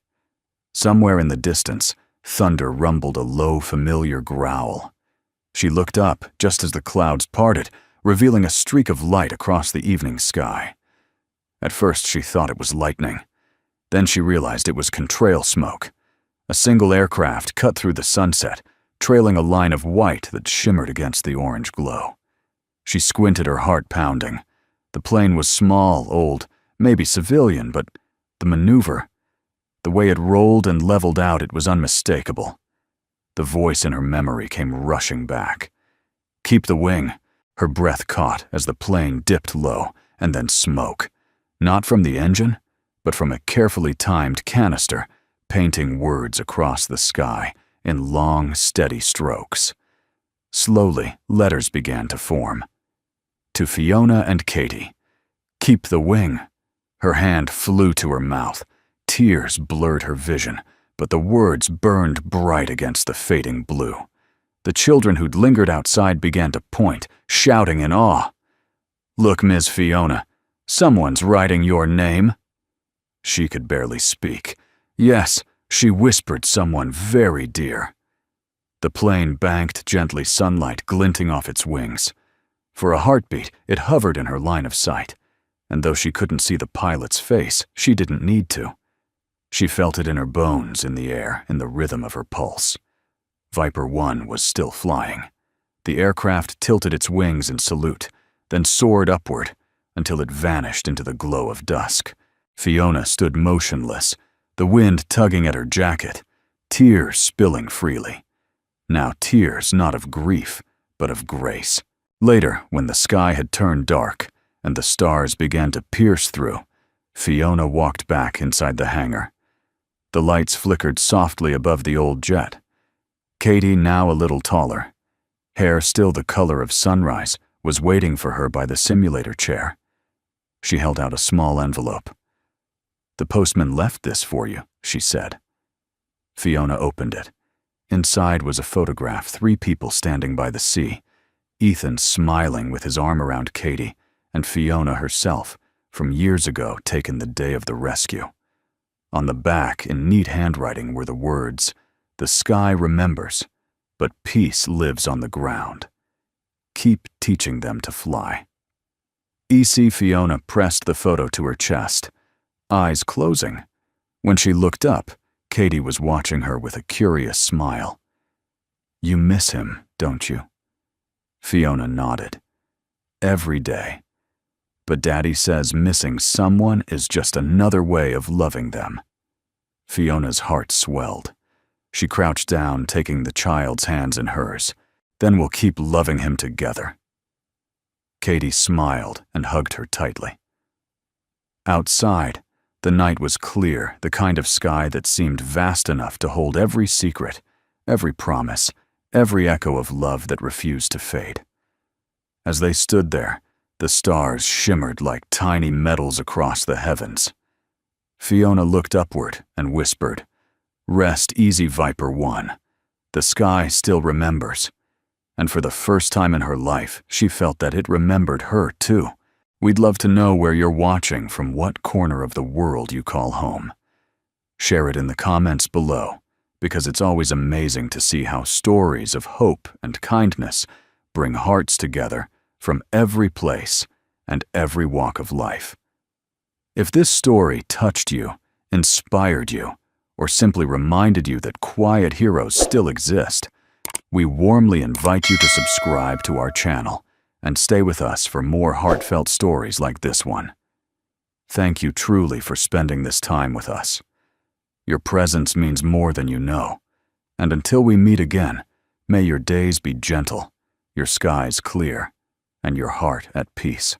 Somewhere in the distance, thunder rumbled a low, familiar growl. She looked up just as the clouds parted, revealing a streak of light across the evening sky. At first she thought it was lightning. Then she realized it was contrail smoke. A single aircraft cut through the sunset, trailing a line of white that shimmered against the orange glow. She squinted, her heart pounding. The plane was small, old, maybe civilian, but the maneuver, the way it rolled and leveled out, it was unmistakable. The voice in her memory came rushing back. "Keep the wing." Her breath caught as the plane dipped low, and then smoke. Not from the engine, but from a carefully timed canister, painting words across the sky in long, steady strokes. Slowly, letters began to form. To Fiona and Katie. "Keep the wing." Her hand flew to her mouth. Tears blurred her vision, but the words burned bright against the fading blue. The children who'd lingered outside began to point, shouting in awe. "Look, Ms. Fiona, someone's writing your name." She could barely speak. Yes, she whispered, "someone very dear." The plane banked gently, sunlight glinting off its wings. For a heartbeat, it hovered in her line of sight. And though she couldn't see the pilot's face, she didn't need to. She felt it in her bones, in the air, in the rhythm of her pulse. Viper 1 was still flying. The aircraft tilted its wings in salute, then soared upward until it vanished into the glow of dusk. Fiona stood motionless, the wind tugging at her jacket, tears spilling freely. Now tears not of grief, but of grace. Later, when the sky had turned dark, and the stars began to pierce through, Fiona walked back inside the hangar. The lights flickered softly above the old jet. Katie, now a little taller, hair still the color of sunrise, was waiting for her by the simulator chair. She held out a small envelope. "The postman left this for you," she said. Fiona opened it. Inside was a photograph, 3 people standing by the sea. Ethan smiling with his arm around Katie, and Fiona herself, from years ago, taken the day of the rescue. On the back, in neat handwriting, were the words, "The sky remembers, but peace lives on the ground. Keep teaching them to fly." EC Fiona pressed the photo to her chest, eyes closing. When she looked up, Katie was watching her with a curious smile. "You miss him, don't you?" Fiona nodded. "Every day. But Daddy says missing someone is just another way of loving them." Fiona's heart swelled. She crouched down, taking the child's hands in hers. "Then we'll keep loving him together." Katie smiled and hugged her tightly. Outside, the night was clear, the kind of sky that seemed vast enough to hold every secret, every promise, every echo of love that refused to fade. As they stood there, the stars shimmered like tiny medals across the heavens. Fiona looked upward and whispered, "Rest easy, Viper 1. The sky still remembers." And for the first time in her life, she felt that it remembered her too. We'd love to know where you're watching, from what corner of the world you call home. Share it in the comments below, because it's always amazing to see how stories of hope and kindness bring hearts together from every place and every walk of life. If this story touched you, inspired you, or simply reminded you that quiet heroes still exist, we warmly invite you to subscribe to our channel and stay with us for more heartfelt stories like this one. Thank you truly for spending this time with us. Your presence means more than you know. And until we meet again, may your days be gentle, your skies clear, and your heart at peace.